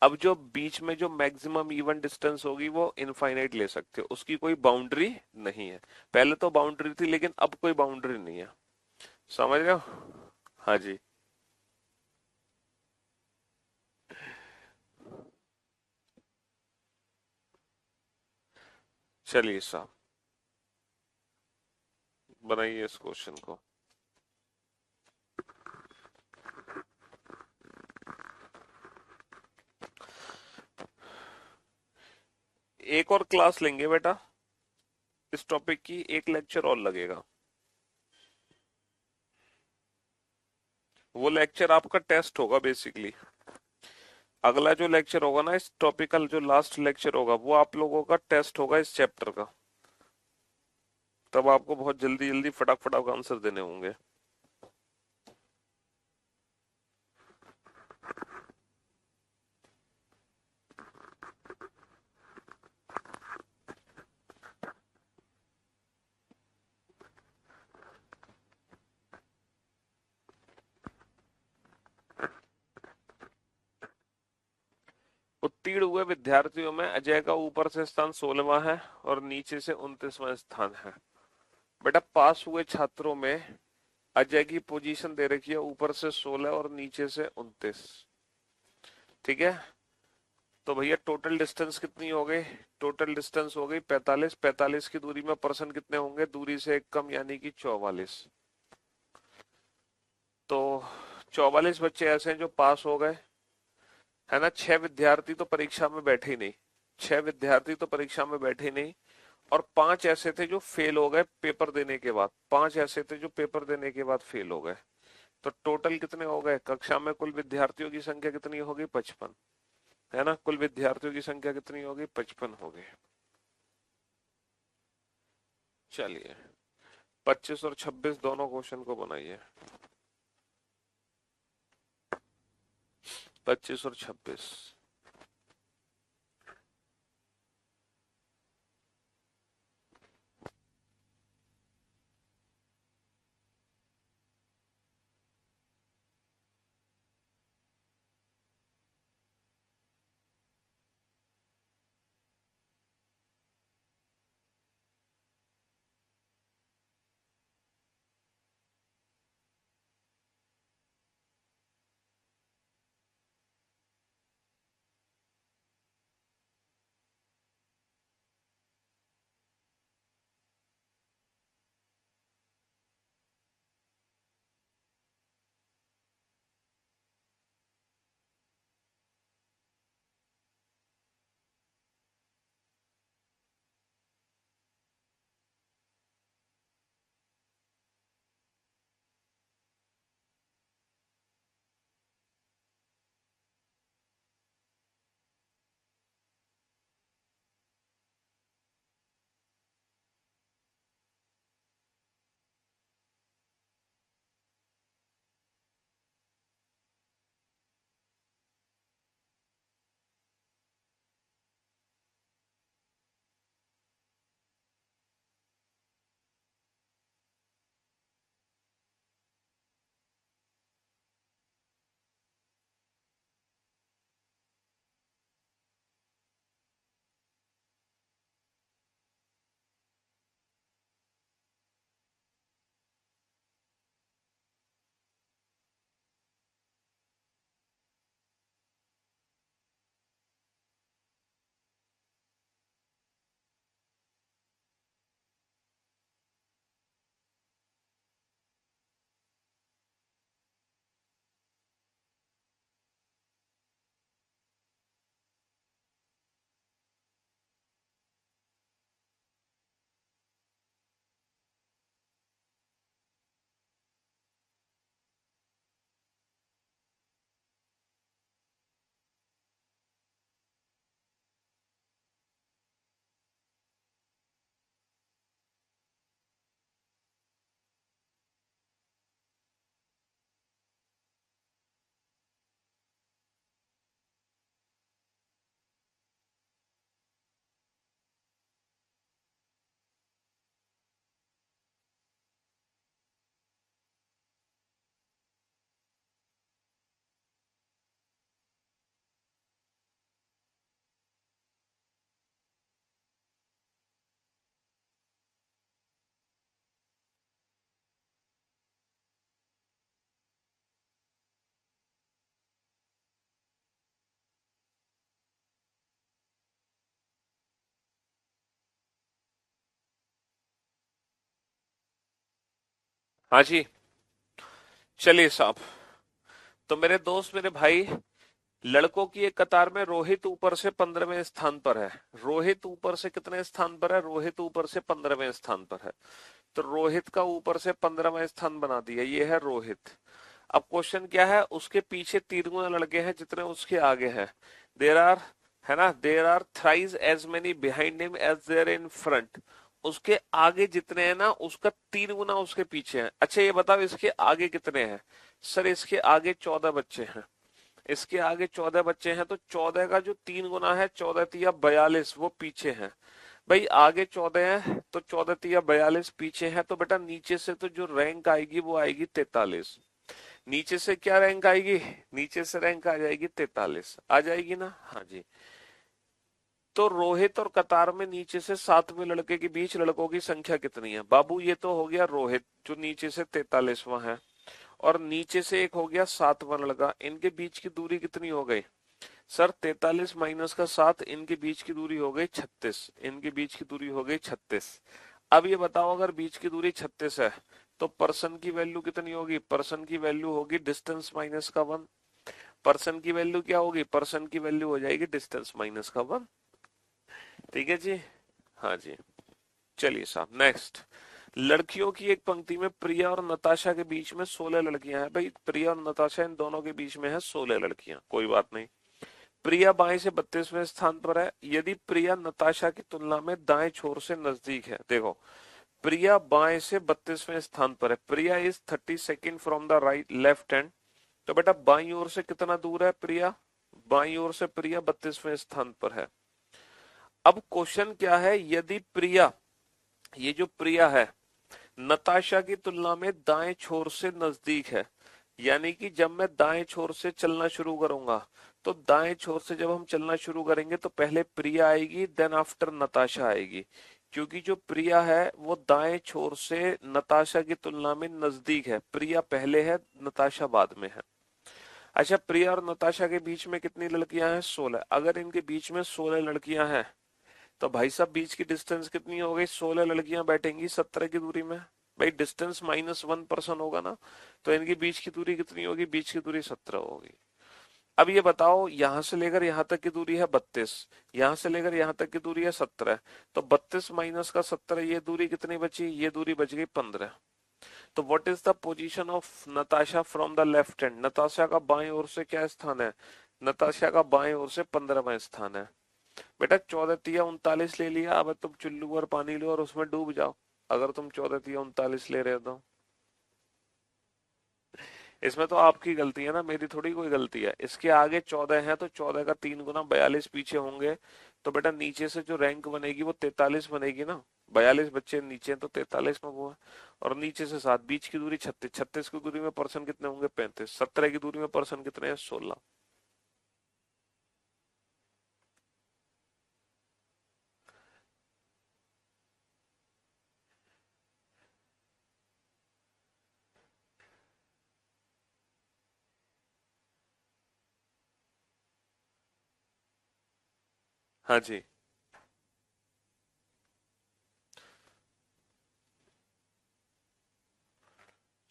Speaker 1: अब जो बीच में जो मैक्सिमम इवन डिस्टेंस होगी वो इनफाइनाइट ले सकते हो, उसकी कोई बाउंड्री नहीं है। पहले तो बाउंड्री थी लेकिन अब कोई बाउंड्री नहीं है। समझ रहे हो? हाँ जी। चलिए साहब, बनाइए इस क्वेश्चन को। एक और क्लास लेंगे बेटा, इस टॉपिक की एक लेक्चर और लगेगा। वो लेक्चर आपका टेस्ट होगा बेसिकली। अगला जो लेक्चर होगा ना इस टॉपिक का, जो लास्ट लेक्चर होगा, वो आप लोगों का टेस्ट होगा इस चैप्टर का। तब आपको बहुत जल्दी जल्दी फटाक फटाक आंसर देने होंगे। उत्तीर्ण हुए विद्यार्थियों में अजय का ऊपर से स्थान 16वां है और नीचे से 29वां स्थान है। बेटा पास हुए छात्रों में अजय की पोजीशन दे रखी है ऊपर से 16 और नीचे से 29। ठीक है, तो भैया टोटल डिस्टेंस कितनी हो गई? टोटल डिस्टेंस हो गई 45। 45 की दूरी में पर्सन कितने होंगे? दूरी से एक कम, यानी कि 44। तो 44 बच्चे ऐसे हैं जो पास हो गए, है ना। 6 विद्यार्थी तो परीक्षा में बैठे ही नहीं, 6 विद्यार्थी तो परीक्षा में बैठे ही नहीं। और 5 ऐसे थे जो फेल हो गए पेपर देने के बाद, 5 ऐसे थे जो पेपर देने के बाद फेल हो गए। तो टोटल कितने हो गए? कक्षा में कुल विद्यार्थियों की संख्या कितनी होगी? 55, है ना। कुल विद्यार्थियों की संख्या कितनी होगी? 55 होगी। चलिए 25 और 26 दोनों क्वेश्चन को बनाइए। 25 और 26। हाँ जी, चलिए साहब। तो मेरे दोस्त, मेरे भाई, लड़कों की एक कतार में रोहित ऊपर से 15वें स्थान पर है। रोहित ऊपर से कितने स्थान पर है? रोहित ऊपर से 15वें स्थान पर है। तो रोहित का ऊपर से 15वां स्थान बना दिया, ये है रोहित। अब क्वेश्चन क्या है? उसके पीछे 3 गुना लड़के हैं जितने उसके आगे हैं। देर आर, है ना, there are thrice as many behind him as there in front. उसके आगे जितने हैं ना, उसका 3 गुना उसके पीछे है। अच्छा ये बताओ इसके आगे कितने हैं? सर इसके आगे 14 बच्चे हैं। इसके आगे 14 बच्चे हैं, तो 14 का जो 3 गुना है, 14 × 42, वो पीछे है। भाई आगे 14 है तो 14 × 42 पीछे है, तो बेटा नीचे से तो जो रैंक आएगी वो आएगी 43। नीचे से क्या रैंक आएगी, नीचे से रैंक आ जाएगी 43, आ जाएगी ना, हाँ जी। तो रोहित और कतार में नीचे से 7वें लड़के के बीच लड़कों की संख्या कितनी है? बाबू ये तो हो गया रोहित जो नीचे से 43वां है, और नीचे से एक हो गया 7वां लड़का, इनके बीच की दूरी कितनी हो गई? सर 43 माइनस का 7, इनके बीच की दूरी हो गई 36, इनके बीच की दूरी हो गई 36। अब ये बताओ अगर बीच की दूरी 36 है तो पर्सन की वैल्यू कितनी होगी? पर्सन की वैल्यू होगी डिस्टेंस माइनस का 1। पर्सन की वैल्यू क्या होगी? पर्सन की वैल्यू हो जाएगी डिस्टेंस माइनस का 1। ठीक है जी, हाँ जी। चलिए साहब नेक्स्ट। लड़कियों की एक पंक्ति में प्रिया और नताशा के बीच में 16 लड़कियां हैं। भाई प्रिया और नताशा इन दोनों के बीच में है 16 लड़कियां, कोई बात नहीं। प्रिया बाएं से 32वें स्थान पर है। यदि प्रिया नताशा की तुलना में दाएं छोर से नजदीक है, देखो प्रिया बाएं से 32वें स्थान पर है, Priya is 32nd from the right left hand. तो बेटा बाईं ओर से कितना दूर है प्रिया? बाईं ओर से प्रिया 32वें स्थान पर है। अब क्वेश्चन क्या है, यदि प्रिया, ये जो प्रिया है नताशा की तुलना में दाएं छोर से नजदीक है, यानी कि जब मैं दाएं छोर से चलना शुरू करूंगा, तो दाएं छोर से जब हम चलना शुरू करेंगे तो पहले प्रिया आएगी, देन आफ्टर नताशा आएगी, क्योंकि जो प्रिया है वो दाएं छोर से नताशा की तुलना में नजदीक है। प्रिया पहले है, नताशा बाद में है। अच्छा, प्रिया और नताशा के बीच में कितनी लड़कियां हैं? 16। अगर इनके बीच में 16 लड़कियां हैं तो भाई साहब बीच की डिस्टेंस कितनी हो गई? 16 लड़कियां बैठेंगी 17 की दूरी में। भाई डिस्टेंस माइनस 1% होगा ना, तो इनकी बीच की दूरी कितनी होगी? बीच की दूरी 17 होगी। अब ये बताओ, यहां से लेकर यहां तक की दूरी है 32, यहां से लेकर यहां तक की दूरी है 17, तो 32 माइनस का 17, ये दूरी कितनी बची? ये दूरी बच गई 15। तो what is the position of Natasha from the left hand? Natasha का बाएं ओर से क्या स्थान है? नताशा का बाएं ओर से 15वां स्थान है। बेटा 14 तिया 39 ले लिया, अब तुम चुल्लू और पानी लो और उसमें डूब जाओ, अगर तुम 14 तिया 39 ले रहे हो तो। इसमें तो आपकी गलती है ना, मेरी थोड़ी कोई गलती है। इसके आगे 14 है तो 14 का 3 गुना 42 पीछे होंगे, तो बेटा नीचे से जो रैंक बनेगी वो 43 बनेगी ना। 42 बच्चे नीचे हैं तो 43 में वो है। और नीचे से 7, बीच की दूरी 36, 36 की दूरी में पर्सन कितने होंगे? 35, 17 की दूरी में पर्सन कितने हैं? 16। हाँ जी,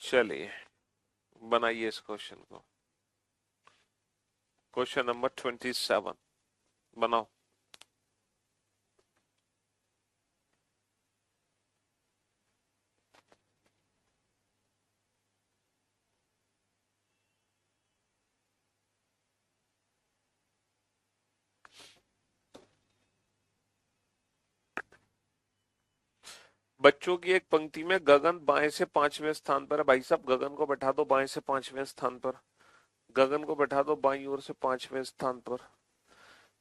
Speaker 1: चलिए बनाइए इस क्वेश्चन को। क्वेश्चन नंबर 27 बनाओ। बच्चों की एक पंक्ति में गगन बाएं से 5वें स्थान पर है। भाई साहब गगन को बैठा दो बाएं से 5वें स्थान पर, गगन को बैठा दो बाईं ओर से 5वें स्थान पर।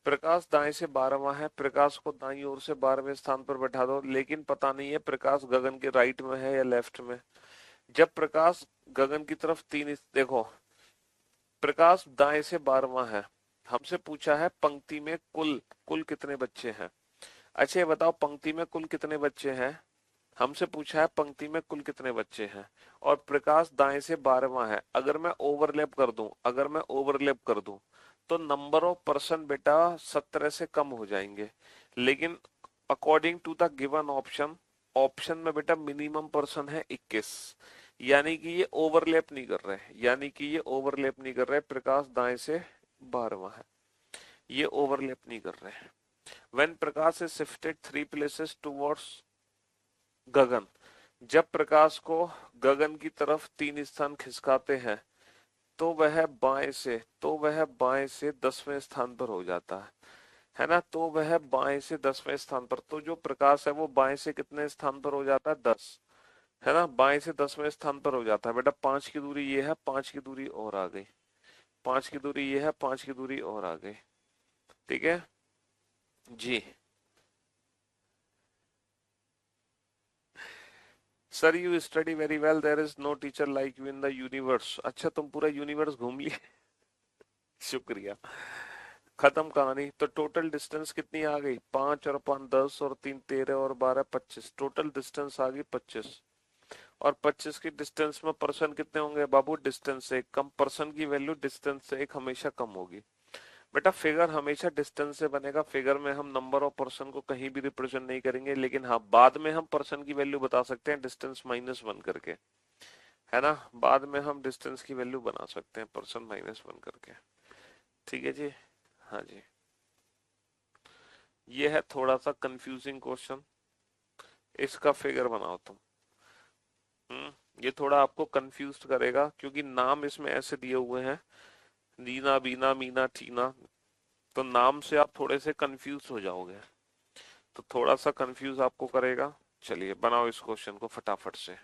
Speaker 1: प्रकाश दाएं से 12वां है, प्रकाश को दाईं ओर से 12वें स्थान पर बैठा दो, लेकिन पता नहीं है प्रकाश गगन के राइट में है या लेफ्ट में। जब प्रकाश गगन की तरफ देखो प्रकाश दाएं से 12वां है, हमसे पूछा है पंक्ति में कुल कुल कितने बच्चे हैं। अच्छा ये बताओ पंक्ति में कुल कितने बच्चे हैं? हमसे पूछा है पंक्ति में कुल कितने बच्चे हैं, और प्रकाश दाएं से 12वां है। अगर मैं ओवरलैप कर दूं, अगर मैं ओवरलैप कर दूं तो नंबर ऑफ पर्सन बेटा 17 से कम हो जाएंगे। लेकिन according to the given option, option में बेटा मिनिमम पर्सन है 21, यानी कि ये ओवरलैप नहीं कर रहे, यानी कि ये ओवरलैप नहीं कर रहे। प्रकाश दाएं से 12वां है, ये ओवरलैप नहीं कर रहे। When Prakash is shifted 3 places towards Gagan, जब प्रकाश को गगन की तरफ 3 स्थान खिसकाते हैं तो वह बाएं से 10वें स्थान पर हो जाता है ना। तो वह बाएं से 10वें स्थान पर, तो जो प्रकाश है वो बाएं से कितने स्थान पर हो जाता है? 10, है ना, बाएं से 10वें स्थान पर हो जाता है। बेटा 5 की दूरी ये है, 5 की दूरी और आ गई, 5 की दूरी ये है, 5 की दूरी और आ गई। ठीक है जी। Sir you study very well, there is no teacher like you in the universe. अच्छा तुम पूरा यूनिवर्स घूम लिए। शुक्रिया। खत्म कहानी। तो टोटल डिस्टेंस कितनी आ गई? 5 और 5 10 और 3 13 और 12 25। टोटल डिस्टेंस आ गई 25। और 25 की डिस्टेंस में पर्सन कितने होंगे बाबू? डिस्टेंस से एक कम। पर्सन की वैल्यू डिस्टेंस से एक हमेशा कम होगी। बेटा फिगर हमेशा डिस्टेंस से बनेगा। फिगर में हम नंबर ऑफ पर्सन को कहीं भी रिप्रेजेंट नहीं करेंगे, लेकिन हाँ बाद में हम पर्सन की वैल्यू बता सकते हैं डिस्टेंस -1 करके, है ना। बाद में हम डिस्टेंस की वैल्यू बना सकते हैं पर्सन -1 करके। ठीक है जी। हाँ जी। ये है थोड़ा सा कंफ्यूजिंग क्वेश्चन। इसका फिगर बनाओ तुम। ये थोड़ा आपको कंफ्यूज करेगा क्योंकि नाम इसमें ऐसे दिए हुए हैं, नीना बीना मीना टीना। तो नाम से आप थोड़े से कंफ्यूज हो जाओगे, तो थोड़ा सा कंफ्यूज आपको करेगा। चलिए बनाओ इस क्वेश्चन को फटाफट से।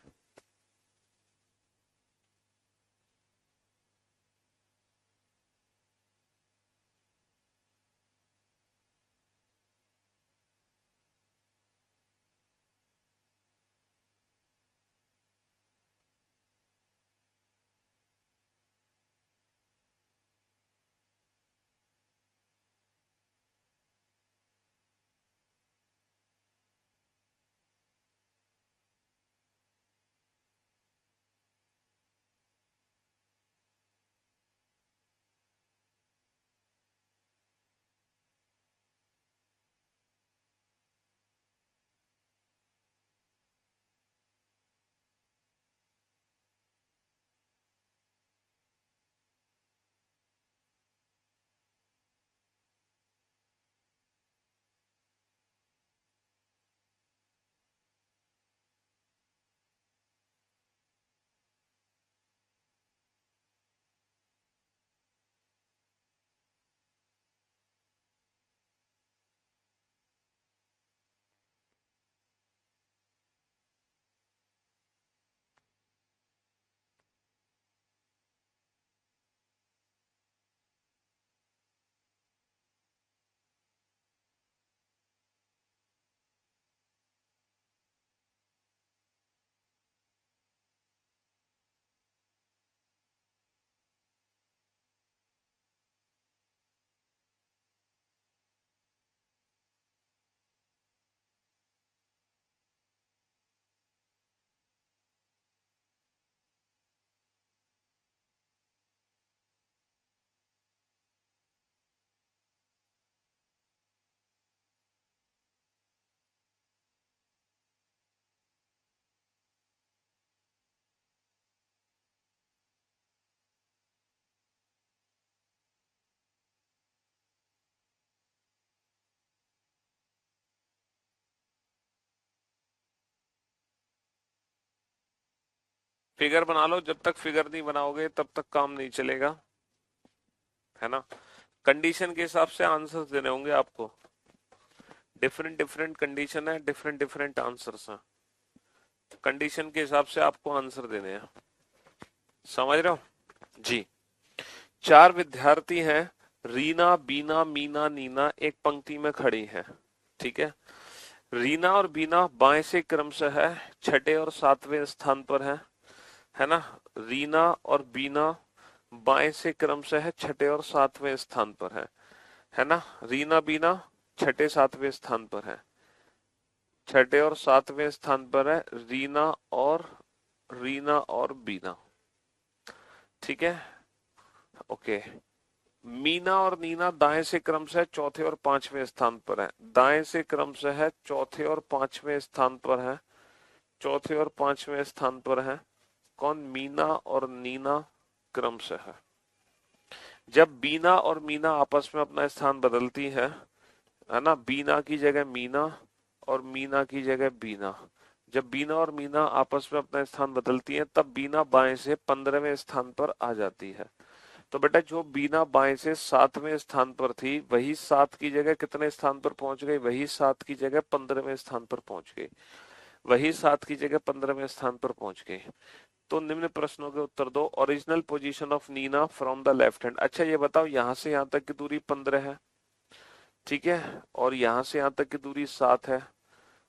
Speaker 1: फिगर बना लो, जब तक फिगर नहीं बनाओगे तब तक काम नहीं चलेगा, है ना। कंडीशन के हिसाब से आंसर्स देने होंगे आपको। डिफरेंट डिफरेंट कंडीशन है, डिफरेंट डिफरेंट आंसर्स हैं। कंडीशन के हिसाब से आपको आंसर देने हैं, समझ रहे हो जी। 4 विद्यार्थी हैं, रीना बीना मीना नीना एक पंक्ति में खड़ी है। ठीक है। रीना और बीना बाएं से क्रमशः है, छठे और सातवें स्थान पर है ना। रीना और बीना बाएं से क्रमशः है, छठे और सातवें स्थान पर है ना। रीना बीना छठे सातवें स्थान पर छठे और सातवें स्थान पर है रीना और बीना। ठीक है। ओके। मीना और नीना दाएं से क्रमशः चौथे और पांचवें स्थान पर दाएं से क्रमशः है चौथे और पांचवें स्थान पर चौथे और पांचवें स्थान पर कौन? मीना और नीना क्रमशः। जब बीना और मीना आपस में अपना स्थान बदलती है ना, बीना की जगह मीना और मीना की जगह बीना। जब बीना और मीना आपस में अपना स्थान बदलती हैं तब बीना बाएं से 15वें स्थान पर आ जाती है। तो बेटा जो बीना बाएं से 7वें स्थान पर थी, वही 7 की जगह कितने स्थान पर पहुंच गई? वही 7 की जगह 15वें स्थान पर पहुंच गई। वही 7 की जगह 15वें स्थान पर पहुंच गई। तो निम्न प्रश्नों के उत्तर दो। Original position of Neena from the left hand. अच्छा ये बताओ, यहां से यहां तक की दूरी 15 है, ठीक है, और यहां से यहां तक की दूरी 7 है,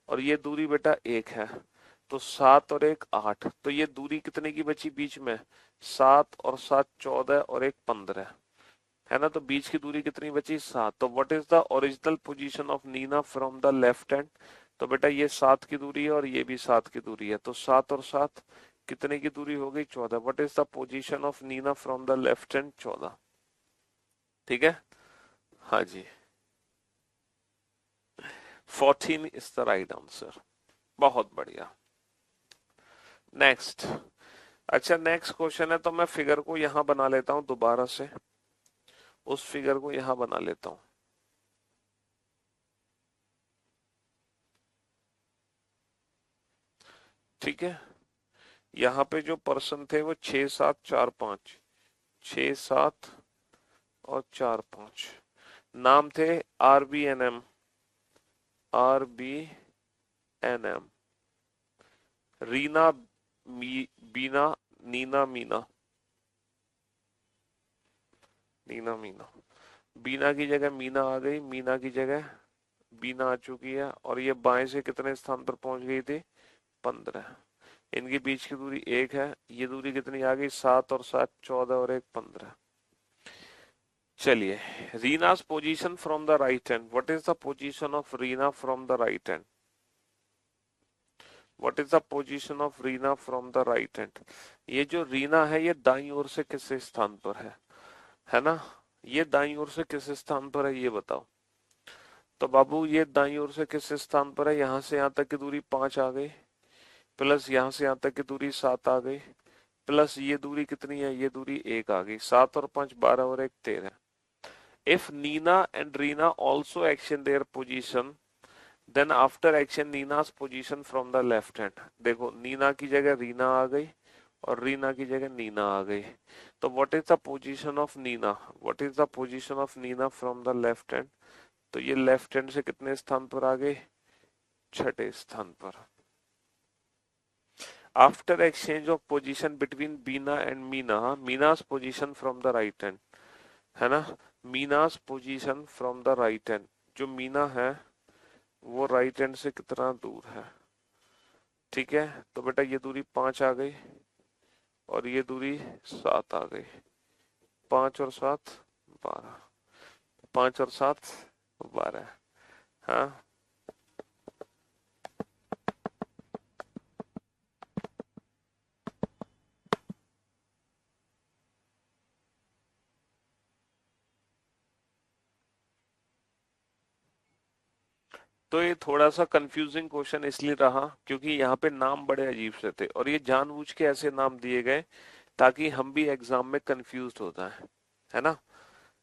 Speaker 1: और ये दूरी बेटा 1 है। तो 7 और 1 8, तो ये दूरी कितने की बची बीच में? 7 और 7 14 और 1 15, है ना? तो बीच की दूरी कितनी बची? 7। तो what is the original position of Neena from the left hand? तो बेटा ये 7 की दूरी है और ये भी 7 की दूरी है, तो 7 और 7 कितने की दूरी हो गई? 14। What is the position of Neena from the left hand? 14। ठीक है, हाँ जी, 14 इज द राइट आंसर। बहुत बढ़िया। नेक्स्ट। अच्छा, नेक्स्ट क्वेश्चन है, तो मैं फिगर को यहां बना लेता हूं दोबारा से, उस फिगर को यहां बना लेता हूं। ठीक है, यहाँ पे जो पर्सन थे वो 6 7 4 5, 6 7 और 4 5, नाम थे RBNM, RBNM, रीना, बीना, नीना, मीना, नीना मीना। बीना की जगह मीना आ गई, मीना की जगह बीना आ चुकी है, और ये बाएं से कितने स्थान पर पहुंच गई थी? 15। इनके बीच की दूरी 1 है, ये दूरी कितनी आ गई? 7 और 7 14 और 1 15। चलिए, Reena's position from the right hand, what is the position of Reena from the right hand? What is the position of Reena from the right hand? ये जो रीना है ये दाईं ओर से किस स्थान पर है ना? ये दाईं ओर से किस स्थान पर है ये बताओ। तो बाबू ये दाईं ओर से किस स्थान पर है? यहां से यहां तक की दूरी 5 आ गई, प्लस यहां से यहां तक की दूरी 7 आ गई, प्लस ये दूरी कितनी है? ये दूरी 1 आ गई। 7 और 5 12 और 1 13। If Nina and Rina also action their position, then after action Nina's position from the left hand। देखो, नीना की जगह रीना आ गई और रीना की जगह नीना आ गई। तो what is the position of Neena? What is the position of Neena from the left hand? तो ये लेफ्ट हैंड से कितने स्थान पर आ गए? छठे स्थान पर। After exchange of position between Beena and Meena, Meena's position from the right hand, है ना? Meena's position from the right hand, जो मीना है वो राइट हैंड से कितना दूर है? ठीक है, तो बेटा ये दूरी 5 आ गई और ये दूरी 7 आ गई। 5 और 7 12, 5 और 7 12। हाँ, तो ये थोड़ा सा कंफ्यूजिंग क्वेश्चन इसलिए रहा क्योंकि यहाँ पे नाम बड़े अजीब से थे, और ये जानबूझ के ऐसे नाम दिए गए ताकि हम भी एग्जाम में कंफ्यूज होता है ना?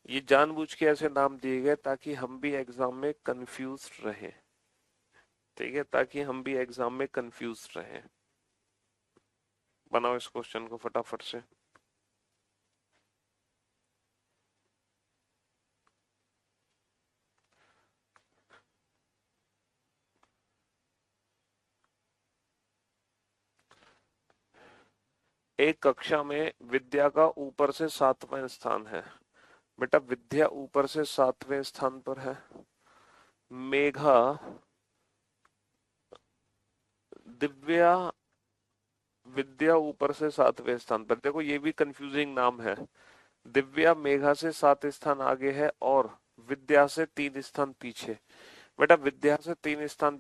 Speaker 1: ये जानबूझ के ऐसे नाम दिए गए ताकि हम भी एग्जाम में कंफ्यूज रहे। ठीक है, ताकि हम भी एग्जाम में कंफ्यूज रहे। बनाओ इस क्वेश्चन को फटाफट से। एक कक्षा में विद्या का ऊपर से 7वां स्थान है। बेटा विद्या ऊपर से 7वें स्थान पर है, मेघा, दिव्या, विद्या ऊपर से 7वें स्थान पर। देखो ये भी कंफ्यूजिंग नाम है। दिव्या मेघा से 7 स्थान आगे है और विद्या से 3 स्थान पीछे। बेटा विद्या से तीन स्थान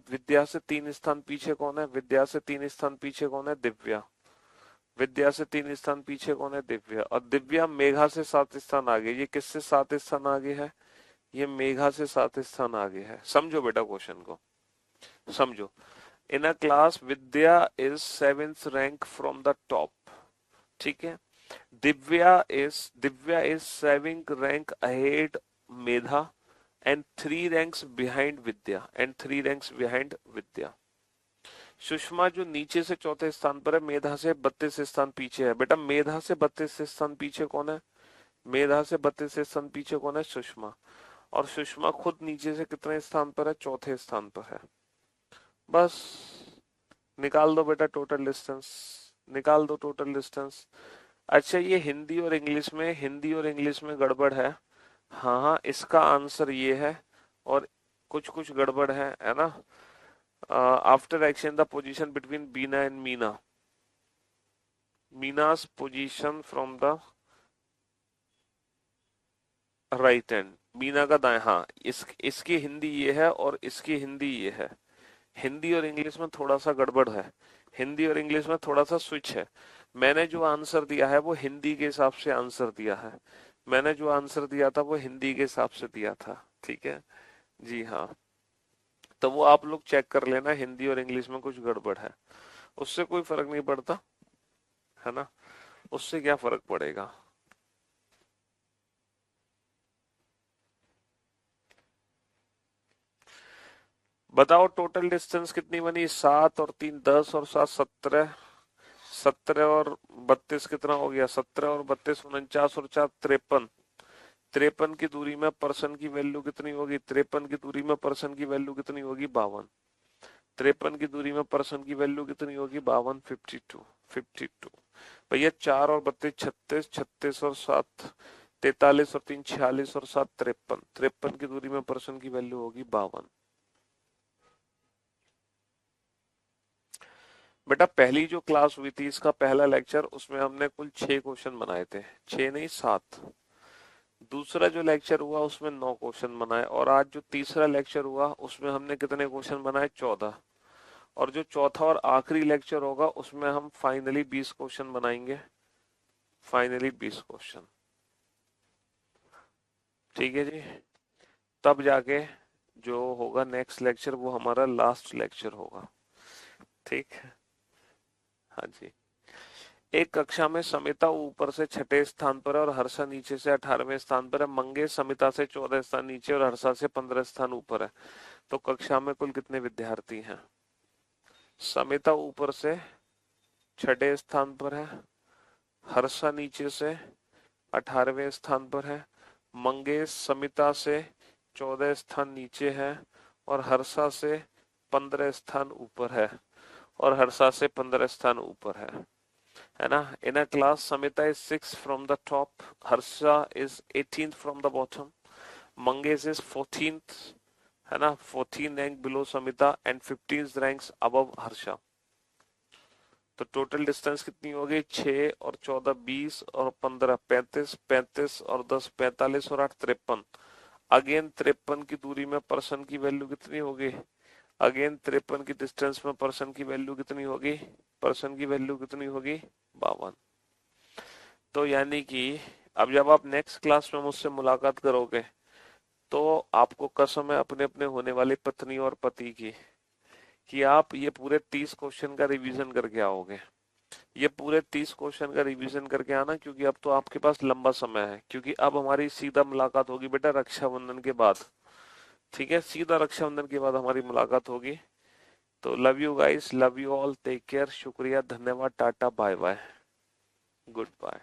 Speaker 1: पीछे कौन है? विद्या से 3 स्थान पीछे कौन है? दिव्या। विद्या से 3 स्थान पीछे कौन है? दिव्या। और दिव्या मेघा से 7 स्थान आगे, ये किससे 7 स्थान आगे है? ये मेघा से 7 स्थान आगे है। समझो बेटा क्वेश्चन को, समझो। In a class Vidya is 7th rank from the top. ठीक है, Divya is 7th rank ahead Medha and 3 ranks behind Vidya, Sushma जो नीचे से चौथे स्थान पर है, मेधा से 32 स्थान पीछे है। बेटा मेधा से 32 स्थान पीछे कौन है? मेधा से 32 स्थान पीछे कौन है? सुषमा। और सुषमा खुद नीचे से कितने स्थान पर है? चौथे स्थान पर है। बस निकाल दो बेटा टोटल डिस्टेंस, निकाल दो टोटल डिस्टेंस। अच्छा, ये हिंदी और इंग्लिश में गड़बड़ है। हाँ हाँ, इसका आंसर ये है और कुछ कुछ गड़बड़ है ना? After exchange the position between Beena and Meena, Meena's position from the right end, Meena का दाएं, हाँ इसकी हिंदी ये है और इसकी हिंदी ये है। हिंदी और इंग्लिश में थोड़ा सा गड़बड़ है, हिंदी और इंग्लिश में थोड़ा सा स्विच है। मैंने जो आंसर दिया है वो हिंदी के हिसाब से आंसर दिया है, मैंने जो आंसर दिया था वो हिंदी के हिसाब से दिया था, ठीक है जी हाँ। तो वो आप लोग चेक कर लेना, हिंदी और इंग्लिश में कुछ गड़बड़ है, उससे कोई फर्क नहीं पड़ता, है ना, उससे क्या फर्क पड़ेगा। बताओ टोटल डिस्टेंस कितनी बनी, 7 और 3 10 और 7 17, 17 और 32 कितना हो गया, 17 और 32 49 और 4 53, 53 की दूरी में पर्सन की वैल्यू कितनी होगी, 53 की दूरी में पर्सन की वैल्यू कितनी होगी, 52, 53 की दूरी में पर्सन की वैल्यू कितनी होगी, 52, 52, 52। भैया 4 और 32 36, 36 और 7 43 और 3 46 और 7 53, 53 की दूरी में पर्सन की वैल्यू होगी 52। बेटा पहली जो क्लास हुई थी इसका पहला लेक्चर, उसमें हमने कुल 6 क्वेश्चन बनाए थे, 6 नहीं 7। दूसरा जो लेक्चर हुआ उसमें 9 क्वेश्चन बनाए, और आज जो तीसरा लेक्चर हुआ उसमें हमने कितने क्वेश्चन बनाए, 14। और जो चौथा और आखिरी लेक्चर होगा उसमें हम फाइनली 20 क्वेश्चन बनाएंगे, फाइनली 20 क्वेश्चन, ठीक है जी। तब जाके जो होगा नेक्स्ट लेक्चर वो हमारा लास्ट लेक्चर होगा, ठीक है, हाँ जी। एक कक्षा में समिता ऊपर से 6ठे स्थान पर है और हर्षा नीचे से 18वें स्थान पर है, मंगेश समिता से 14 स्थान नीचे और हर्षा से 15 स्थान ऊपर है, तो कक्षा में कुल कितने विद्यार्थी हैं। समिता ऊपर से 6ठे स्थान पर है, हर्षा नीचे से 18वें स्थान पर है, मंगेश समिता से 14 स्थान नीचे है और हर्षा से 15 स्थान ऊपर है, और हर्षा से 15 स्थान ऊपर है ना। In a class Samita is 6 from the top, Harsha is 18th from the bottom, Mangesh is 14th, है ना, 14 rank below Samita and 15 ranks above Harsha. तो टोटल डिस्टेंस कितनी होगी, 6 और 14 20 और 15 35, 35 और 10 45 और 8 53। अगेन 53 की दूरी में पर्सन की वैल्यू कितनी होगी, अगेन 53 की डिस्टेंस में पर्सन की वैल्यू कितनी होगी, पर्सन की वैल्यू कितनी होगी, 52। तो यानी कि अब जब आप नेक्स्ट क्लास में मुझसे मुलाकात करोगे तो आपको कसम है अपने अपने होने वाली पत्नी और पति की कि आप ये पूरे 30 क्वेश्चन का रिवीजन करके आओगे, ये पूरे 30 क्वेश्चन का रिवीजन करके आना, क्योंकि अब तो आपके पास लंबा समय है, क्योंकि अब हमारी सीधा मुलाकात होगी बेटा रक्षाबंधन के बाद, ठीक है, सीधा रक्षाबंधन के बाद हमारी मुलाकात होगी। तो love you guys, love you all, take care, शुक्रिया, धन्यवाद, tata, bye bye, good bye.